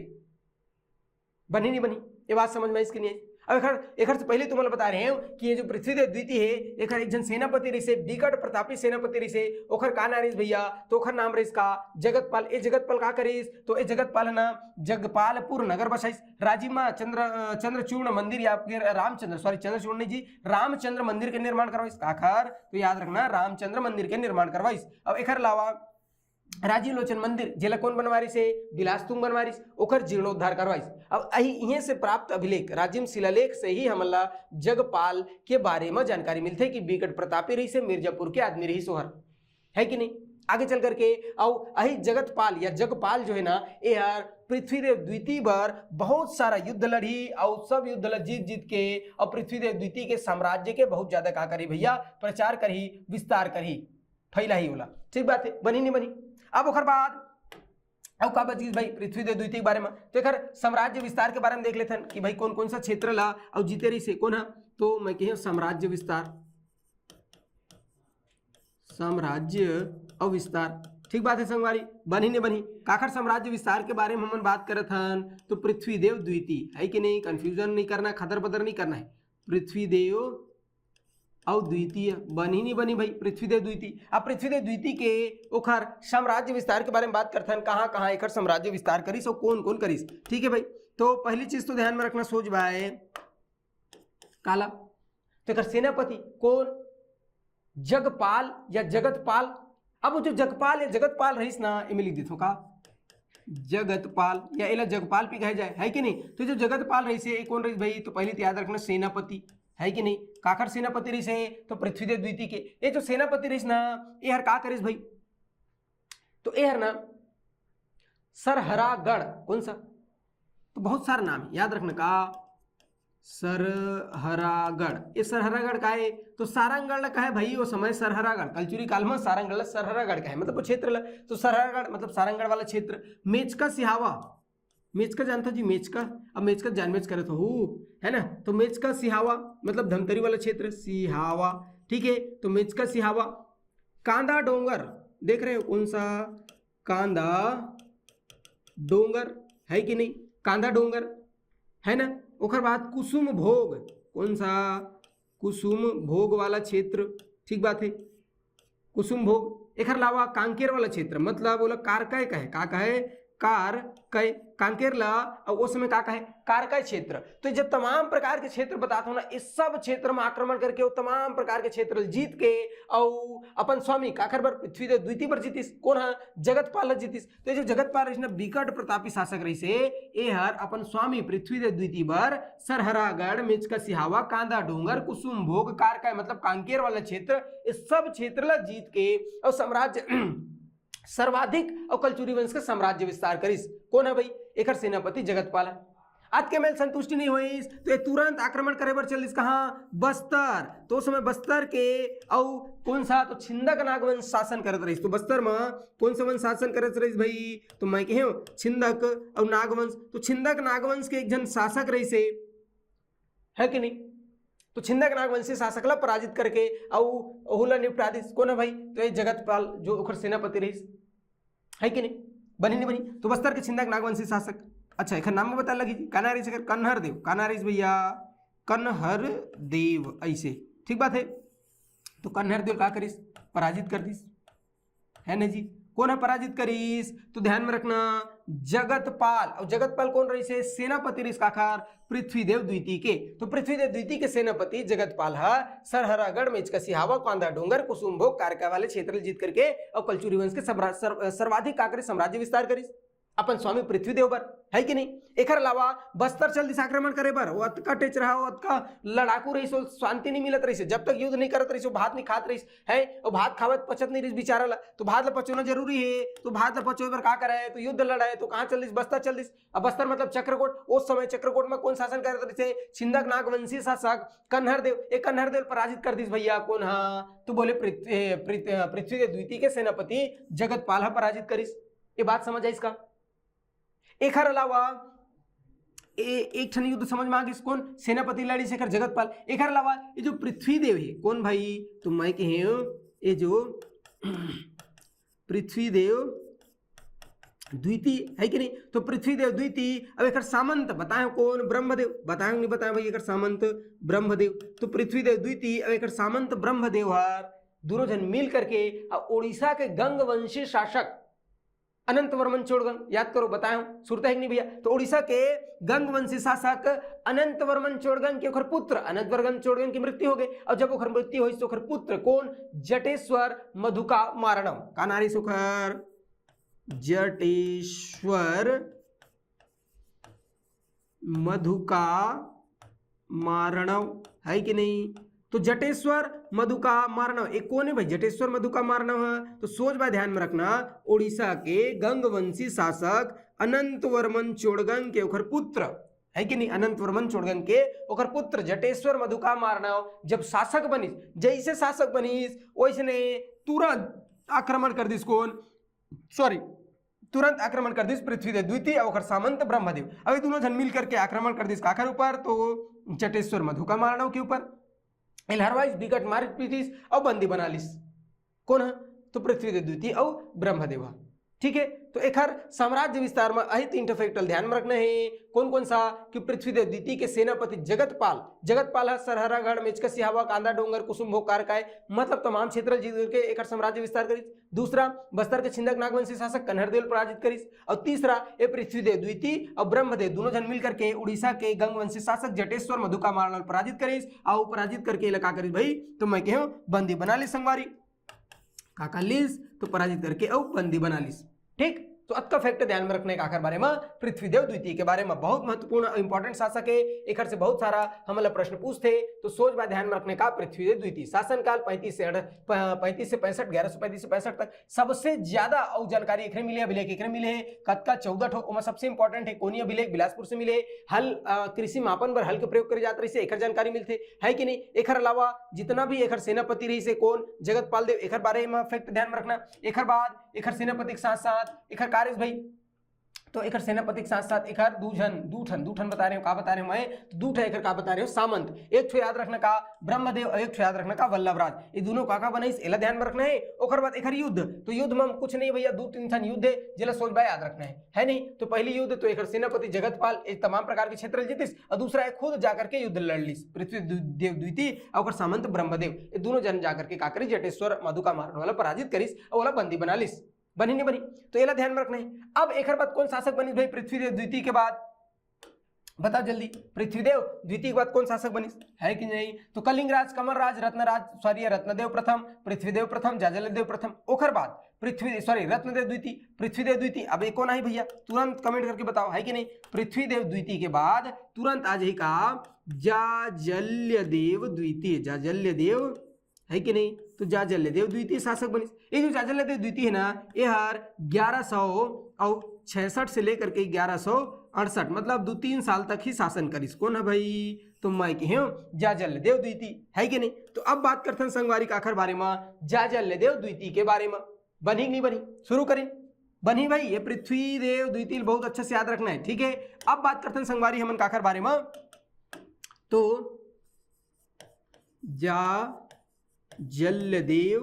बनी नहीं बनी, ये बात समझ में इसकी नहीं है। अब एक से पहले तुम्हें बता रहे हैं कि ये जो पृथ्वीदेव द्वितीय है, एक जन सेनापति रही से, विकट प्रतापी सेनापति रही से, ओखर का नाम रही भैया, तो ओखर नाम रही इसका जगतपाल। ये जगतपाल का करीस, तो ये जगतपाल है ना जगपालपुर नगर बसाइस, राजीमा चंद्रचूर्ण मंदिर या फिर चंद्रचूर्ण नहीं जी, रामचंद्र मंदिर के निर्माण करवाइस, आखर तो याद रखना रामचंद्र मंदिर के निर्माण करवाइस। अब एक अलावा राजीव लोचन मंदिर जेला कौन बनवारी से बिलास तुंग बनवारी ओकर जीर्णोद्धार करवाइस। अब यहीं से प्राप्त अभिलेख राजिम शिलालेख से ही हमला जगपाल के बारे में जानकारी मिलते कि बिकट प्रतापी रही से मिर्जापुर के आदमी रही सोहर, है कि नहीं। आगे चल करके और अही जगतपाल या जगपाल जो है ना यार पृथ्वीदेव द्वितीय पर बहुत सारा युद्ध लड़ी और सब युद्ध जीत जीत के और पृथ्वीदेव द्वितीय के साम्राज्य के बहुत ज्यादा का करी भैया प्रचार करी विस्तार करी फैला ही होला। ठीक बात है, बनी नहीं बनी। अब ओकर बाद अब का बच गई भाई पृथ्वीदेव द्वितीय के बारे में, तो एक साम्राज्य विस्तार के बारे में देख लेते हैं कि भाई कौन कौन सा क्षेत्र ला और जीते रही से कौन है। तो मैं कह साम्राज्य विस्तार, साम्राज्य और विस्तार। ठीक बात है संगवारी, बनी नहीं बनी। काखर साम्राज्य विस्तार के बारे में हम बात करत हन तो पृथ्वीदेव द्वितीय है कि नहीं, कंफ्यूजन नहीं करना, खदर बदर नहीं करना है। पृथ्वीदेव और द्वितीय बनी नहीं बनी भाई पृथ्वीदेव द्वितीय। अब पृथ्वीदेव द्वितीय के ओखर साम्राज्य विस्तार के बारे में बात करते हैं, कहाँ कहाँ एक साम्राज्य विस्तार करीस और कौन कौन करीस। ठीक है भाई, तो पहली चीज तो ध्यान में रखना सोच बाय काला, तो एक सेनापति कौन जगपाल या जगतपाल। अब वो जो जगपाल या जगतपाल रहीस ना इमें लिख देते का जगतपाल या एला जगपाल भी कहे जाए, है कि नहीं। तो जो जगतपाल रही से कौन रही भाई, तो पहले तो याद रखना सेनापति, है कि नहीं। काखर सेनापति रही से तो पृथ्वीदेव द्वितीय के ये जो सेनापति रहीस ना ये हर का करीस भाई, तो ये हर ना सरहरागढ़ कौन सा, तो बहुत सारा नाम है याद रखना का सरहरागढ़। ये सरहरागढ़ का है तो सारंगगढ़ का है भाई वो समय सरहरागढ़ कलचुरी काल में सारंगगढ़ सरहरागढ़ का है मतलब वो क्षेत्र तो सरहरागढ़ मतलब सारंगगढ़ वाला क्षेत्र। मेचका सिहावा, मेचका जानता जी मेचका, अब मेचका जानबेच करे तो है ना, तो मेचका सिहावा मतलब धमतरी वाला क्षेत्र सिहावा। ठीक है, तो मेचका सिहावा। कांदा डोंगर देख रहे हो कौन सा, कांदा डोंगर है कि नहीं, कांदा डोंगर है ना। ओकर बाद कुसुम भोग कौन सा, कुसुम भोग वाला क्षेत्र। ठीक बात है, कुसुम भोग। एक अलावा कांकेर वाला क्षेत्र मतलब बोला कारकय का है, का कहे कारकय, कांकेर ला और उस समय का कहे कारकय क्षेत्र। तो जब तमाम प्रकार के क्षेत्र बताता हूं ना इस सब क्षेत्र में आक्रमण करके वो तमाम प्रकार के क्षेत्र जीत के और अपन स्वामी काखर पर पृथ्वीदेव द्वितीय पर जीतिस कौन है जगतपाल जीतिस। तो जो जगतपाल रही बिकट प्रतापी शासक रही से ये हर अपन स्वामी पृथ्वीदेव द्वितीय पर सरहरागढ़ मेचका सिहावा कांदा डोंगर कुसुम भोग कारकय मतलब कांकेर वाला क्षेत्र इस सब क्षेत्र ला जीत के और साम्राज्य सर्वाधिक और कलचुरी वंश का साम्राज्य विस्तार करिस कौन है भाई एक सेनापति जगतपाल। आज के मेल संतुष्टि नहीं हुई तो ये तुरंत आक्रमण करे पर चलिस कहाँ बस्तर। तो उस समय बस्तर के और कौन सा तो छिंदक नागवंश शासन करत रही। तो बस्तर में कौन सा वंश शासन करत रही भाई, तो मैं कहे छिंदक और नागवंश। तो छिंदक नागवंश के एक जन शासक रही से है कि नहीं, तो छिंदक नागवंशी शासक ला पराजित करके औहुला निपटा दिस कौन है भाई, तो ये जगतपाल जो ओखर सेनापति रही है कि नहीं, बनी नहीं बनी। तो बस्तर के छिंदक नागवंशी शासक। अच्छा एक नाम में बता लगी कन्हर से कन्हर देव, कन्हर भैया कन्हर देव ऐसे। ठीक बात है, तो कन्हर देव का करीस पराजित कर दिस है ना जी। कौन है पराजित करीस, तो ध्यान में रखना जगतपाल। और जगतपाल कौन रही से सेनापति रही काखार पृथ्वीदेव द्वितीय के। तो पृथ्वीदेव द्वितीय के सेनापति जगतपाल है सरहरागढ़ मेचका सिहावा कांदा डोंगर कुसुम भोग कारका वाले क्षेत्र जीत करके और कलचुरी वंश के सर्वाधिक काकरी साम्राज्य विस्तार करीस अपन स्वामी पृथ्वीदेव पर है कि नहीं। एक अलावा बस्तर चल दिस आक्रमण करे बर वो अतका टेच रहा हो अतका लड़ाकू रही सो शांति नहीं मिलत रही से जब तक युद्ध नहीं करत रही सो भात नहीं खात रही है और भात खावत पचत नहीं रही बिचारा ला। तो भात ला पचोना जरूरी है, तो भात ला पचोए बर का करे तो युद्ध लड़ाए। तो कहाँ चल दिस बस्तर चल दिस। अब बस्तर मतलब चक्रकोट। उस समय चक्रकोट में कौन शासन करत रही से छिंदक नागवंशी शासक कन्हर देव। एक कन्हर देव पराजित कर दिस भैया कौन हा, तो बोले पृथ्वीदेव द्वितीय के सेनापति जगतपाल पराजित करिस। ये बात समझ आई इसका। एक अलावा एक क्षण युद्ध समझ में आ गई कौन सेनापति लड़ी शेखर जगतपाल। एक अलावा ये जो पृथ्वीदेव है कौन भाई, तो मैं कहे ये जो पृथ्वीदेव द्वितीय है कि नहीं। तो पृथ्वीदेव द्वितीय अब एक सामंत बताए कौन ब्रह्मदेव, बताए नहीं बताए भाई एक सामंत ब्रह्मदेव। तो पृथ्वीदेव द्वितीय अब एक सामंत ब्रह्मदेव हर दोनों जन मिल करके उड़ीसा के गंगवंशी शासक अनंत वर्मन चोड़गन याद करो बताया सुरता है नहीं भैया। तो उड़ीसा के गंगवंशी शासक अनंत वर्मन चोड़गन के ओखर पुत्र अनंत वर्मन चोड़गन की मृत्यु हो गई। और जब ओखर मृत्यु हुई तो ओखर पुत्र कौन जटेश्वर मधुका मारणम का नारी सुखर जटेश्वर मधुका मारणव, है कि नहीं? तो जटेश्वर मधुका मारणव एक कौन है भाई? जटेश्वर मधुका मारणव है। तो सोच भाई ध्यान में रखना, उड़ीसा के गंगवंशी शासक अनंत वर्मन चोड़गंग के ओकर पुत्र, है कि नहीं? अनंत वर्मन चोड़गंग के ओकर पुत्र जटेश्वर मधुका मारणव जब शासक बनिस, जैसे शासक बनिस वैसने तुरंत आक्रमण कर दिस कौन, सॉरी तुरंत आक्रमण कर दिस पृथ्वीदेव द्वितीय और ओकर सामंत ब्रह्मदेव। अब ये दोनों जन मिल करके आक्रमण कर दिस काकर ऊपर? तो जटेश्वर मधुका मारणव के ऊपर। हरवाइज विकट मार पीटिस और बंदी बना लिस। कौन है? तो पृथ्वीदेव द्वितीय और ब्रह्मदेव। ठीक है, तो एक हर साम्राज्य विस्तार में अही तीन फैक्टर ध्यान में रखना है। कौन कौन सा? कि पृथ्वीदेव द्वितीय के सेनापति जगतपाल, जगतपाल है सरहरागढ़ मेचका सिहावा कांदा डोंगर कुसुमभोग कारकाय, मतलब तमाम क्षेत्र जीत करके एक साम्राज्य विस्तार करिस। दूसरा बस्तर के छिंदक नागवंशी शासक कन्हरदेव पराजित करिस। और तीसरा ये पृथ्वीदेव द्वितीय और ब्रह्मदेव दोनों जन मिल करके उड़ीसा के गंगवंशी शासक जटेश्वर मधुका मारणव पराजित करिस। और पराजित करके इलाका करिस भाई, तो मैं कहूं बंदी बना लिस संगवारी, काका लिस तो पराजित करके और बंदी बना लिस। ठीक, तो अत का फैक्ट ध्यान में रखने का आखिर बारे में पृथ्वीदेव द्वितीय के बारे में बहुत महत्वपूर्ण इंपॉर्टेंट शासक है। एक से बहुत सारा हमला प्रश्न पूछते, तो सोच बात ध्यान में रखने का पृथ्वीदेव द्वितीय शासनकाल 35 से 65, 1135 से 65 तक। सबसे ज्यादा और जानकारी एक मिले अभिलेख एक मिले है कत का 14 ठो, सबसे इंपॉर्टेंट है कोनी अभिलेख बिलासपुर से मिले। हल कृषि मापन पर हल के प्रयोग करे जाते रही, एक जानकारी मिलते है कि नहीं। एक अलावा जितना भी एक सेनापति रही से कौन जगतपाल देव, एक बारे में फैक्ट ध्यान में रखना। एक बाद एक सेनापति के साथ साथ एक कार्य भाई, तो एक सेनापति के साथ साथ एक दूठन बता रहे हो, का बता रहे हो मैं? तो दूठा एक का बता रहे हो सामंत। एक याद रखना का ब्रह्मदेव और एक याद रखना का वल्लभराज। ये दोनों का बने एला ध्यान में रखना है। और बाद एक युद्ध, तो युद्ध में कुछ नहीं भैया, 2-3 युद्ध है जिला सोच भाई याद रखना है नहीं। तो पहली युद्ध तो एक सेनापति जगतपाल एक तमाम प्रकार के क्षेत्र जीतिस, और दूसरा एक खुद जाकर के युद्ध लड़ लिस पृथ्वीदेव द्वितीय और सामंत ब्रह्मदेव। ये दोनों जन जाकर के का करी जटेश्वर मधुका मारणव वाला पराजित करिस और वाला बंदी बना लिस। बनी नहीं बनी? तो ये ध्यान में रखना है। अब एक बात कौन शासक बनी भाई पृथ्वीदेव द्वितीय के बाद? बताओ जल्दी, पृथ्वीदेव द्वितीय के बाद कौन शासक बनी है कि नहीं? तो कलिंगराज, कमलराज, रत्नदेव प्रथम, पृथ्वीदेव प्रथम, जाजलदेव प्रथम। ओखर बाद रत्नदेव द्वितीय, पृथ्वीदेव द्वितीय। अब एक कौन आई भैया? तुरंत कमेंट करके बताओ, है कि नहीं? पृथ्वीदेव द्वितीय के बाद तुरंत आज ही का जाजल्यदेव द्वितीय, जाजल्यदेव, है कि नहीं? तो जाजल्यदेव द्वितीय शासक बनी। ये जो जाजल्यदेव द्वितीय है ना, ये हर 1166 से लेकर के 1168 मतलब 2-3 साल तक ही शासन करिस। कौन है भाई? तो मैं कहूँ जाजल्यदेव द्वितीय, है कि नहीं? तो अब बात करते हैं संगवारी का आखिर बारे में, जाजल्यदेव द्वितीय के बारे में। बनी नहीं बनी? शुरू करें। बनी भाई, ये पृथ्वीदेव द्वितीय बहुत अच्छे से याद रखना है, ठीक है। अब बात करते हैं संगवारी हमन का आखिर बारे में, तो जाजल्यदेव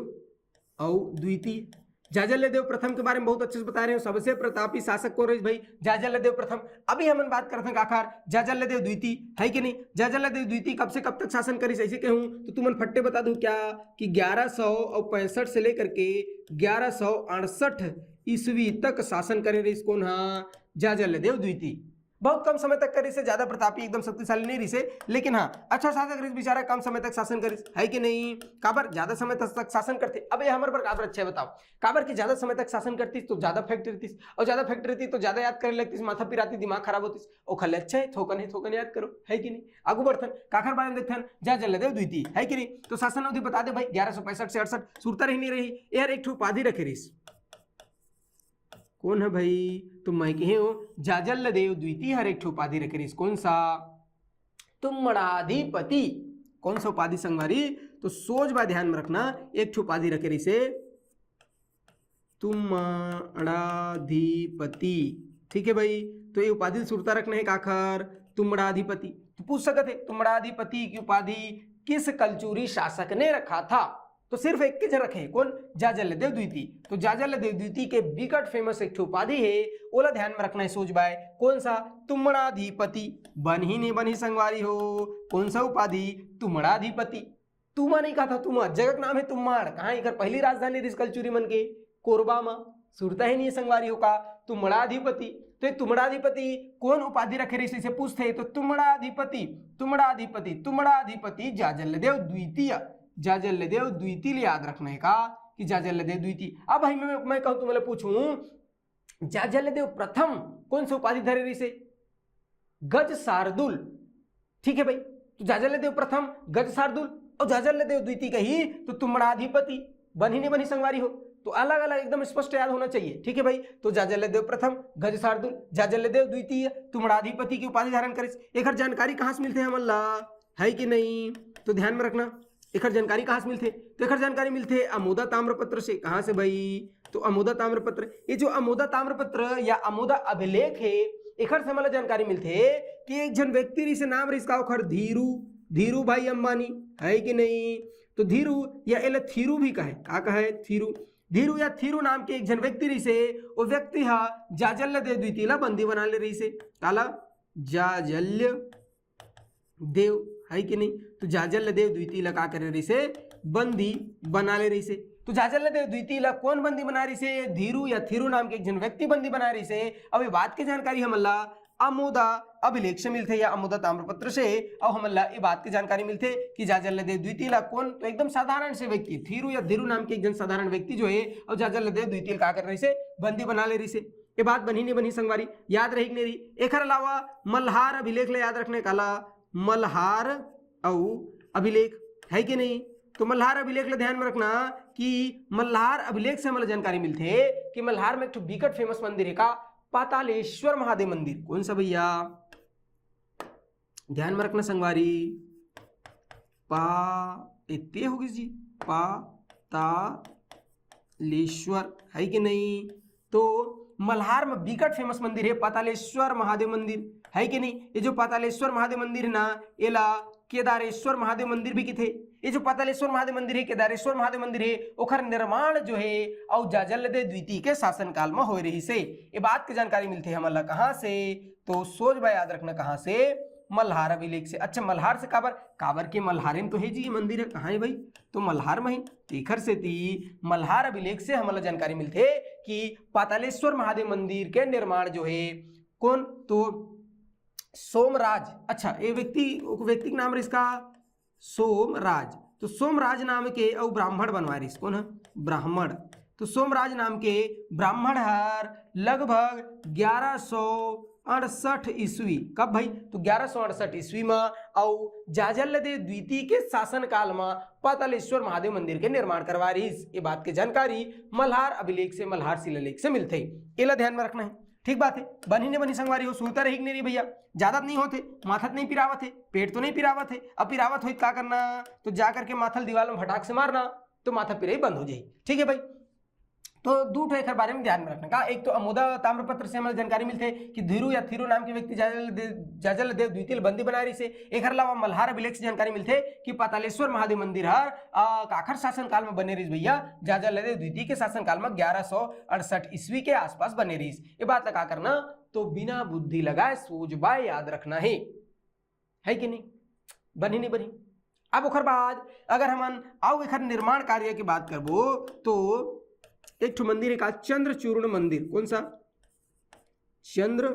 और द्वितीय। जाजल्यदेव प्रथम के बारे में बहुत अच्छे से बता रहे हो। सबसे प्रतापी शासक कौन रहे भाई? जाजल्यदेव प्रथम। अभी हम बात करते हैं आखिर जाजल्यदेव द्वितीय, है कि नहीं? जाजल्यदेव द्वितीय कब से कब तक शासन करी, ऐसे कहूं तो तुमन फट्टे बता दूं क्या कि 1165 से लेकर के 1168 ईस्वी तक शासन करे रही। कौन? हाँ, जाजल्यदेव द्वितीय। बहुत कम समय तक करी से, ज्यादा प्रतापी एकदम शक्तिशाली नहीं रही से, लेकिन हाँ अच्छा शासक रही बेचारा, कम समय तक शासन करी, है कि नहीं? काबर ज्यादा समय तक शासन करते। अब ये हमारे पर काबर अच्छा है बताओ? काबर की ज्यादा समय तक शासन करती तो ज्यादा फैक्ट रहती, और ज्यादा फैक्ट रहती तो ज्यादा याद करने लगती, माथा पिराती, दिमाग खराब होती। और खले अच्छा है, थोकन याद करो, है कि नहीं? आगू बढ़थन काखर बारे में देखथन जाजल्यदेव द्वितीय, है कि नहीं? तो शासन अवधि बता दे भाई 1165 से 68 सुरता रही नहीं रही यार, एक उपाधि रखे रही। कौन है भाई? तो मैं कहूं जाजल्यदेव द्वितीय हर एक उपाधि रखे रही। कौन सा? तुमड़ाधिपति। कौन सा उपाधि संगवारी? तो सोच बा ध्यान में रखना, एक उपाधि रखे रही से तुमड़ाधिपति, ठीक है भाई? तो ये उपाधि सुरता रखना है काखर तुमड़ाधिपति। तो पूछ सकते तुमड़ाधिपति की उपाधि किस कलचुरी शासक ने रखा था? तो सिर्फ एक के जन रखे, कौन? जाजल्यदेव द्वितीय। तो जाजल्यदेव द्वितीय के विकट फेमस एक उपाधि है, ओला ध्यान में रखना है। सोच बाय कौन सा? तुमड़ाधिपति। बन ही नहीं बनी संगवारी हो, कौन सा उपाधि? तुमड़ाधिपति। तुमा नहीं कहा था, तुमा जगत नाम है तुम्हाड़। कहाँ इधर पहली राजधानी रिस कलचुरी मन के कोरबा में, सुरता ही नहीं संगवारी हो का तुमड़ाधिपति। तो तुमड़ाधिपति कौन उपाधि रखे रही से पूछते, तो तुमड़ाधिपति तुमड़ाधिपति तुमड़ाधिपति जाजल्यदेव द्वितीय, जाजल्यदेव द्वितीय याद रखने का कि जाजल्यदेव द्वितीय। अब भाई मैं कहूं तुम्हें पूछूं जाजल्यदेव प्रथम कौन सा उपाधि धरे रही से? गज शार्दुल। ठीक है भाई, तो जाजल्यदेव प्रथम गज शार्दुल और जाजल्यदेव द्वितीय कही तो तुमड़ाधिपति। बनी नहीं बनी संगवारी हो? तो अलग अलग एकदम स्पष्ट याद होना चाहिए। ठीक है भाई, तो जाजल्यदेव प्रथम गज शार्दुल, जाजल्यदेव द्वितीय तुमड़ाधिपति की उपाधि धारण करे। एक जानकारी कहाँ से मिलते हैं हमला, है कि नहीं? तो ध्यान में रखना, एक जानकारी कहाँ से मिलते? तो एक जानकारी मिलते अमोदा ताम्रपत्र से। कहाँ से भाई? तो अमोदा ताम्रपत्र। ये जो अमोदा ताम्रपत्र या अमोदा अभिलेख है, एक से हमारा जानकारी मिलते है कि एक जन व्यक्ति से नाम रही इसका ओखर धीरू, धीरू भाई अंबानी, है कि नहीं? तो धीरू या एल थीरू भी कहे, का कहे? थीरू। धीरू या थीरू नाम के एक जन व्यक्ति रही से, वो व्यक्ति हा जाजल्यदेव द्वितीय ला बंदी बना ले रही से। काला जाजल्य देव, है कि नहीं? तो जाजल्यदेव द्वितीय ला का करे रही से? बंदी बना ले रही से। तो जाजल्यदेव द्वितीय ला कौन बंदी बना रही से? धीरू या थीरू नाम के एक जन व्यक्ति बंदी बना रही से। अब ये बात की जानकारी हमला अमोदा अभिलेख से मिलते या अमोदा ताम्रपत्र से। अब हमला ये बात की जानकारी मिलते कि जाजल्यदेव द्वितीय ला कौन? तो एकदम साधारण से व्यक्ति, थीरू या धीरू नाम के एक जन साधारण व्यक्ति जो है और जाजल्यदेव द्वितीय का कर रही से? बंदी बना ले रही से। ये बात बनी नहीं बनी संगवारी, याद रही नहीं रही? एक अलावा मल्हार अभिलेख ले याद रखने काला, मल्हार और अभिलेख, है कि नहीं? तो मल्हार अभिलेख ले ध्यान में रखना कि मल्हार अभिलेख से हमें जानकारी मिलती है कि मल्हार में एक बिकट फेमस मंदिर है का पातालेश्वर महादेव मंदिर। कौन सा भैया? ध्यान में रखना संगवारी, इतने होगी जी, पातालेश्वर, है कि नहीं? तो मल्हार में बिकट फेमस मंदिर है पातालेश्वर महादेव मंदिर, है कि नहीं? ये जो पातालेश्वर महादेव मंदिर है ना, एला केदारेश्वर महादेव मंदिर भी किथे। ये जो पातालेश्वर महादेव मंदिर है, केदारेश्वर महादेव मंदिर है, ओखर निर्माण जो है और जाजल्यदेव द्वितीय के शासनकाल में हो रही से। ये बात की जानकारी मिलती है हमला कहाँ से? तो सोच भाई याद रखना कहाँ से? मल्हार अभिलेख से। अच्छा, मल्हार से काबर? काबर के मल्हार में तो है जी ये मंदिर है। कहाँ है भाई? तो मल्हार में ही। तीखर से थी मल्हार अभिलेख से हमारा जानकारी मिलती है कि पातालेश्वर महादेव मंदिर के निर्माण जो है कौन? तो सोमराज। अच्छा, ये व्यक्ति का नाम है इसका सोमराज। तो सोमराज नाम के और ब्राह्मण बनवा रही, कौन है? ब्राह्मण। तो सोमराज नाम के ब्राह्मण हर लगभग 1168 ईस्वी, कब भाई? तो 1168 ईस्वी में और जाजल्यदेव द्वितीय के शासन काल में पातालेश्वर महादेव मंदिर के निर्माण करवा रही। ये बात की जानकारी मल्हार अभिलेख से, मल्हार शिलालेख से मिलते। इला ध्यान में रखना है। ठीक बात है, बनी ने बनी संगवारी हो, सुनता रही नहीं भैया, ज्यादा नहीं होते, माथा नहीं पिरावत है, पेट तो नहीं पिरावत है। अब पिरावत हो क्या करना? तो जाकर के माथल दीवार में फटाक से मारना, तो माथा पिराई बंद हो जाए। ठीक है भाई, तो दो ठो एक बारे में ध्यान में रखना का। एक तो अमोदा ताम्रपत्र से हमें जानकारी मिलती है कि धीरू या थीरू नाम के व्यक्ति जाजल्यदेव द्वितीय बंदी बना रही से। एक अलावा मल्हार अभिलेख से जानकारी मिलती है कि पातालेश्वर महादेव मंदिर हर काखर शासन काल में बने रही भैया, जाजल्यदेव द्वितीय के शासन काल में 1168 ईस्वी के आसपास बने रही। ये बात लगा करना, तो बिना बुद्धि लगाए सोच बाय याद रखना है कि नहीं? बनी नहीं बनी। अब ओखर बाद अगर हम आओ एक निर्माण कार्य की बात करबो तो एक ठो मंदिर है का चंद्रचूर्ण मंदिर। कौन सा? चंद्रचूर्ण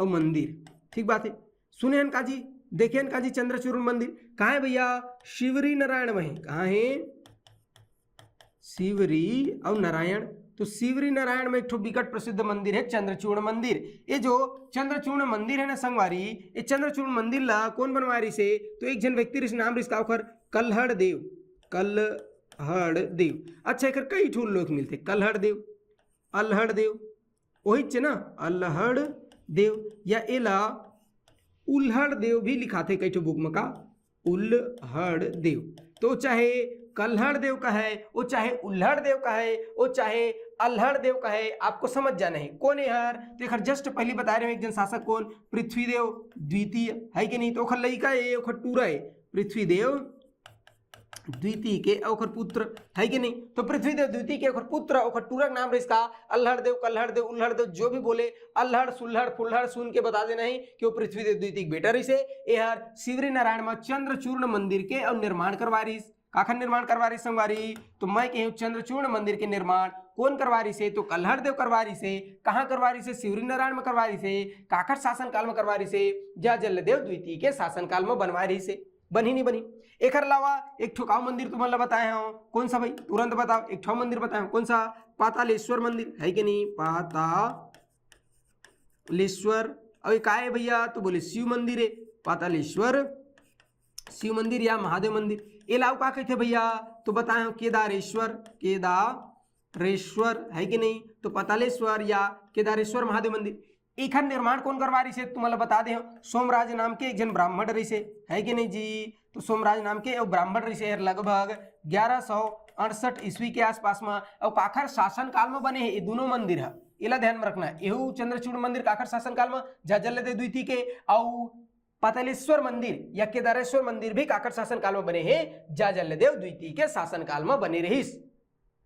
मंदिर। ठीक बात है, सुने अनका जी, देखिए अनका जी, चंद्रचूर्ण मंदिर कहाँ है भैया? शिवरी नारायण में। कहाँ है? शिवरी और नारायण। तो शिवरी नारायण में एक ठो विकट प्रसिद्ध मंदिर है चंद्रचूर्ण मंदिर। ये जो चंद्रचूर्ण मंदिर है ना संगवारी, ये चंद्रचूर्ण मंदिर ला कौन बनवारी से? तो एक जन व्यक्ति नाम इसका ओखर कल्हड़ देव, कल्हड़ देव। अच्छा, एक कई ठो लोग मिलते, कल्हड़ देव, अल्हड़ देव, वही चे ना, अल्हड़ देव या एला उल्हड़ देव भी लिखाते कई ठो बुक में का, उल्हड़ देव। तो चाहे कल्हड़ देव का है, वो चाहे उल्हड़ देव का है, वो चाहे अल्हड़ देव का है, आपको समझ जाना है कौन है यार। तो एक जस्ट पहले बता रहे हैं, एक जन शासक कौन? पृथ्वीदेव द्वितीय, है कि नहीं? तो ओखर लड़का है, ओखर टूरा है, पृथ्वीदेव द्वितीय के ओखर पुत्र, है कि नहीं? तो पृथ्वीदेव द्वितीय के ओखर पुत्र, ओखर टूरा नाम रही इसका अल्हड़ देव, कल्हड़ देव, उल्हड़ देव, जो भी बोले अल्हड़ सुल्हड़ फुल्हड़ सुन के बता देना है कि वो पृथ्वीदेव द्वितीय बेटा रही से। यार शिवरी नारायण में चंद्रचूर्ण मंदिर के और निर्माण करवा रही। काखर निर्माण करवा रही संगवारी? तो मैं कहूँ चंद्रचूर्ण मंदिर के निर्माण कौन करवा रही से? तो कल्हड़ देव करवा रही से। कहाँ करवा रही से? शिवरी नारायण में करवा रही से। काखर शासन काल में करवा रही से? जाजल्यदेव द्वितीय के शासन काल में बनवा रही से। बनी नहीं बनी। एक अलावा एक ठुकाव मंदिर तुम्हारा बताए हो, कौन सा भाई, तुरंत बताओ, एक ठो मंदिर बताए कौन सा, पातालेश्वर मंदिर है कि नहीं, पातालेश्वर। अब का है भैया, तो बोले शिव मंदिर है, पातालेश्वर शिव मंदिर या महादेव मंदिर। ये लाव का कहते भैया, तो बताए केदारेश्वर, केदारेश्वर है कि नहीं, तो पातालेश्वर या केदारेश्वर महादेव मंदिर। एक निर्माण कौन करवा रही से तुम्हारा बता दे, सोमराज नाम के एक जन ब्राह्मण रही से, है कि नहीं जी, तो सोमराज नाम के ब्राह्मण रही से लगभग 1168 ईस्वी के आसपास में। और काखर शासन काल में बने हैं ये दोनों मंदिर है, इला ध्यान में रखना है। एहू चंद्रचूड़ मंदिर काखर शासन काल में जाजल्लदेव द्वितीय के, और पातालेश्वर मंदिर या केदारेश्वर मंदिर भी काखर शासन काल में बने हैं, जाजल्लदेव द्वितीय के शासन काल में बने रहीस।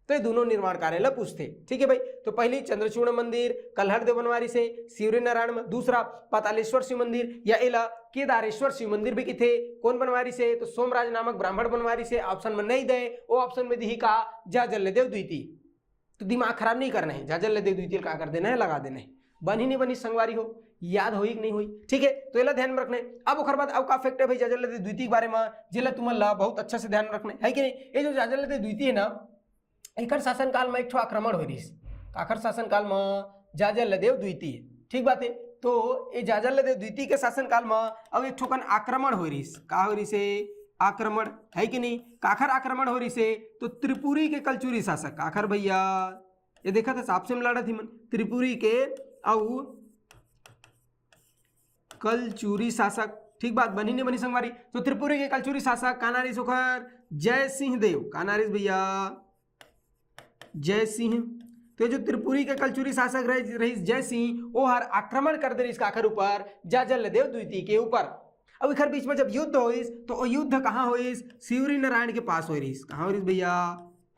तो ये दोनों निर्माण कार्य पूछते, ठीक है भाई। तो पहली चंद्रचूड़ मंदिर कल्हड़ देव बनवारी से शिवरी नारायण में, दूसरा पातालेश्वर शिव मंदिर या इला केदारेश्वर शिव मंदिर भी किथे कौन बनवारी से, तो सोमराज नामक ब्राह्मण बनवारी से। ऑप्शन में नहीं दे, वो ऑप्शन में दी का जाजल्लदेव द्वितीय। तो दिमाग खराब नहीं करना है, जाजल्लदेव द्वितीय का कर देना है, लगा देना है। बनी नहीं बनी संगवारी हो, याद होई कि नहीं हुई, ठीक है। तो ये ध्यान में रखना है। अब ओकर बाद अब का फैक्ट है भाई जाजल्लदेव द्वितीय के बारे में, जिला तुम्हारा बहुत अच्छा से ध्यान रखना है कि नहीं। ये जो जाजल्लदेव द्वितीय है ना, एकर शासन काल में एक ठो आक्रमण हो रही, काखर शासन काल में जाजल्लदेव द्वितीय, ठीक बात है। तो ये जाजल्लदेव द्वितीय के शासन काल में अब एक ठोकन आक्रमण हो रही, का हो रही से, आक्रमण है कि नहीं, काखर आक्रमण हो रही से। तो त्रिपुरी के कलचुरी शासक काखर भैया, ये देखा था साफ से लड़ा थी मन, त्रिपुरी के और कलचुरी शासक, ठीक बात, बनी नहीं बनी संगवारी। तो त्रिपुरी के कलचुरी शासक कानारिस ओखर जय सिंह देव, कानारिस भैया जय सिंह। तो जो त्रिपुरी के कलचुरी शासक रही जय सिंह, वो हर आक्रमण कर दे रही काखर ऊपर, जाजल्लदेव द्वितीय के ऊपर। अब इखर बीच में जब युद्ध होइस, तो वो युद्ध कहाँ होइस, शिवरी नारायण के पास हो रही, कहाँ हो रही भैया,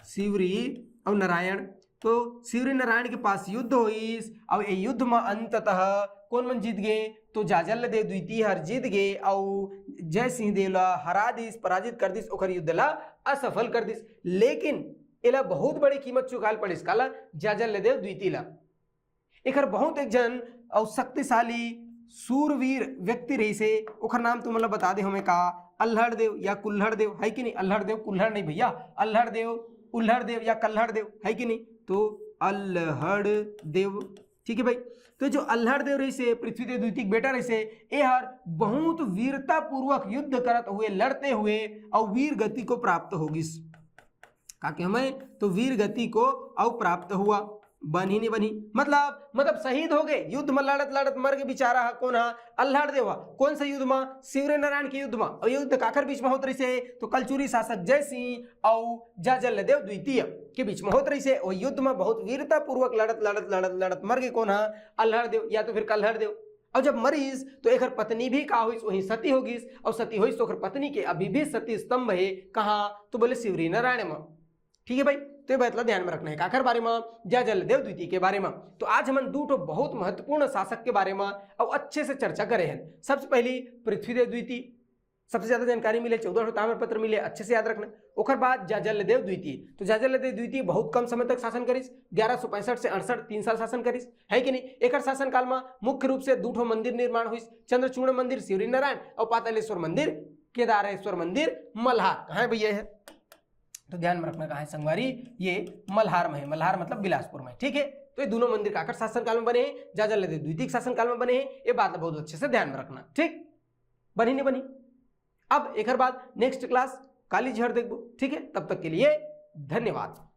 शिवरी और नारायण। तो शिवरी नारायण के पास युद्ध होइस, और ये युद्ध में अंततः कौन मन जीत गए, तो जाजल्लदेव द्वितीय हर जीत गए, और जय सिंह देव ला हरा दिस, पराजित कर दिस, ओकर युद्ध ला असफल कर दिस। लेकिन एला बहुत बड़ी कीमत चुकाल पड़िस, काला जाजल्लदेव द्वितीय ला। एकर बहुत एक जन और शक्तिशाली सूरवीर व्यक्ति रही से, ओकर नाम तुम मतलब बता दे हमें का, अल्हड़ देव या कुल्हड़ देव, है कि नहीं, अल्हड़ देव कुल्हड़ नहीं भैया, अल्हड़ देव, उल्हड़ देव या कल्हड़ देव, है कि नहीं, तो अल्हड़ देव, ठीक है भाई। तो जो अल्हड़ देव रही से पृथ्वीदेव द्वितीय बेटा रही से, ये हर बहुत वीरता पूर्वक युद्ध करत हुए, लड़ते हुए, और वीर गति को प्राप्त होगी, काके हमें तो वीर गति को अव प्राप्त हुआ, बनी नहीं बनी, मतलब शहीद हो गए युद्ध में, लड़त लड़त मर के बेचारा कौन है, अल्हड़ देव। कौन सा युद्ध में, शिवरी नारायण के युद्ध में। और युद्ध काखर बीच में होत रही से, तो कलचुरी शासक जय सिंह और जाजल्लदेव द्वितीय के बीच में होत रही से। और युद्ध में बहुत वीरता पूर्वक लड़त लड़त लड़त लड़त मर गए कौन है, अल्हड़ देव या तो फिर कल्हड़ देव। और जब मरीज तो एक पत्नी भी का हुई, वही सती होगी, और सती हुई तो पत्नी के अभी भी सती स्तंभ है, कहाँ, तो बोले शिवरी नारायण में, ठीक है भाई। तो ये बात ध्यान में रखना है काखर बारे में, जाजल्लदेव द्वितीय के बारे में। तो आज हम दो बहुत महत्वपूर्ण शासक के बारे में और अच्छे से चर्चा करे हैं। सबसे पहली पृथ्वीदेव द्वितीय, सबसे ज्यादा जानकारी मिले, 14 ताम्रपत्र मिले, अच्छे से याद रखना। ओकर बाद जाजल्लदेव द्वितीय, तो जाजल्लदेव द्वितीय बहुत कम समय तक शासन करिस, 1165 से 68, 3 साल शासन करिस, है कि नहीं। एक शासन काल में मुख्य रूप से 2 मंदिर निर्माण हुई, चंद्रचूड़ मंदिर शिवरी नारायण और पातालेश्वर मंदिर केदारेश्वर मंदिर मल्हार, कहाँ है भैया है, तो ध्यान में रखना कहाँ है संगवारी, ये मल्हार में है, मल्हार मतलब बिलासपुर में, ठीक है। तो ये दोनों मंदिर काखर शासन काल में बने हैं, जाजल्लदेव द्वितीय शासन काल में बने हैं, ये बात बहुत अच्छे से ध्यान में रखना, ठीक, बनी नहीं बनी। अब एक बाद नेक्स्ट क्लास काली जहर देखो, ठीक है, तब तक के लिए धन्यवाद।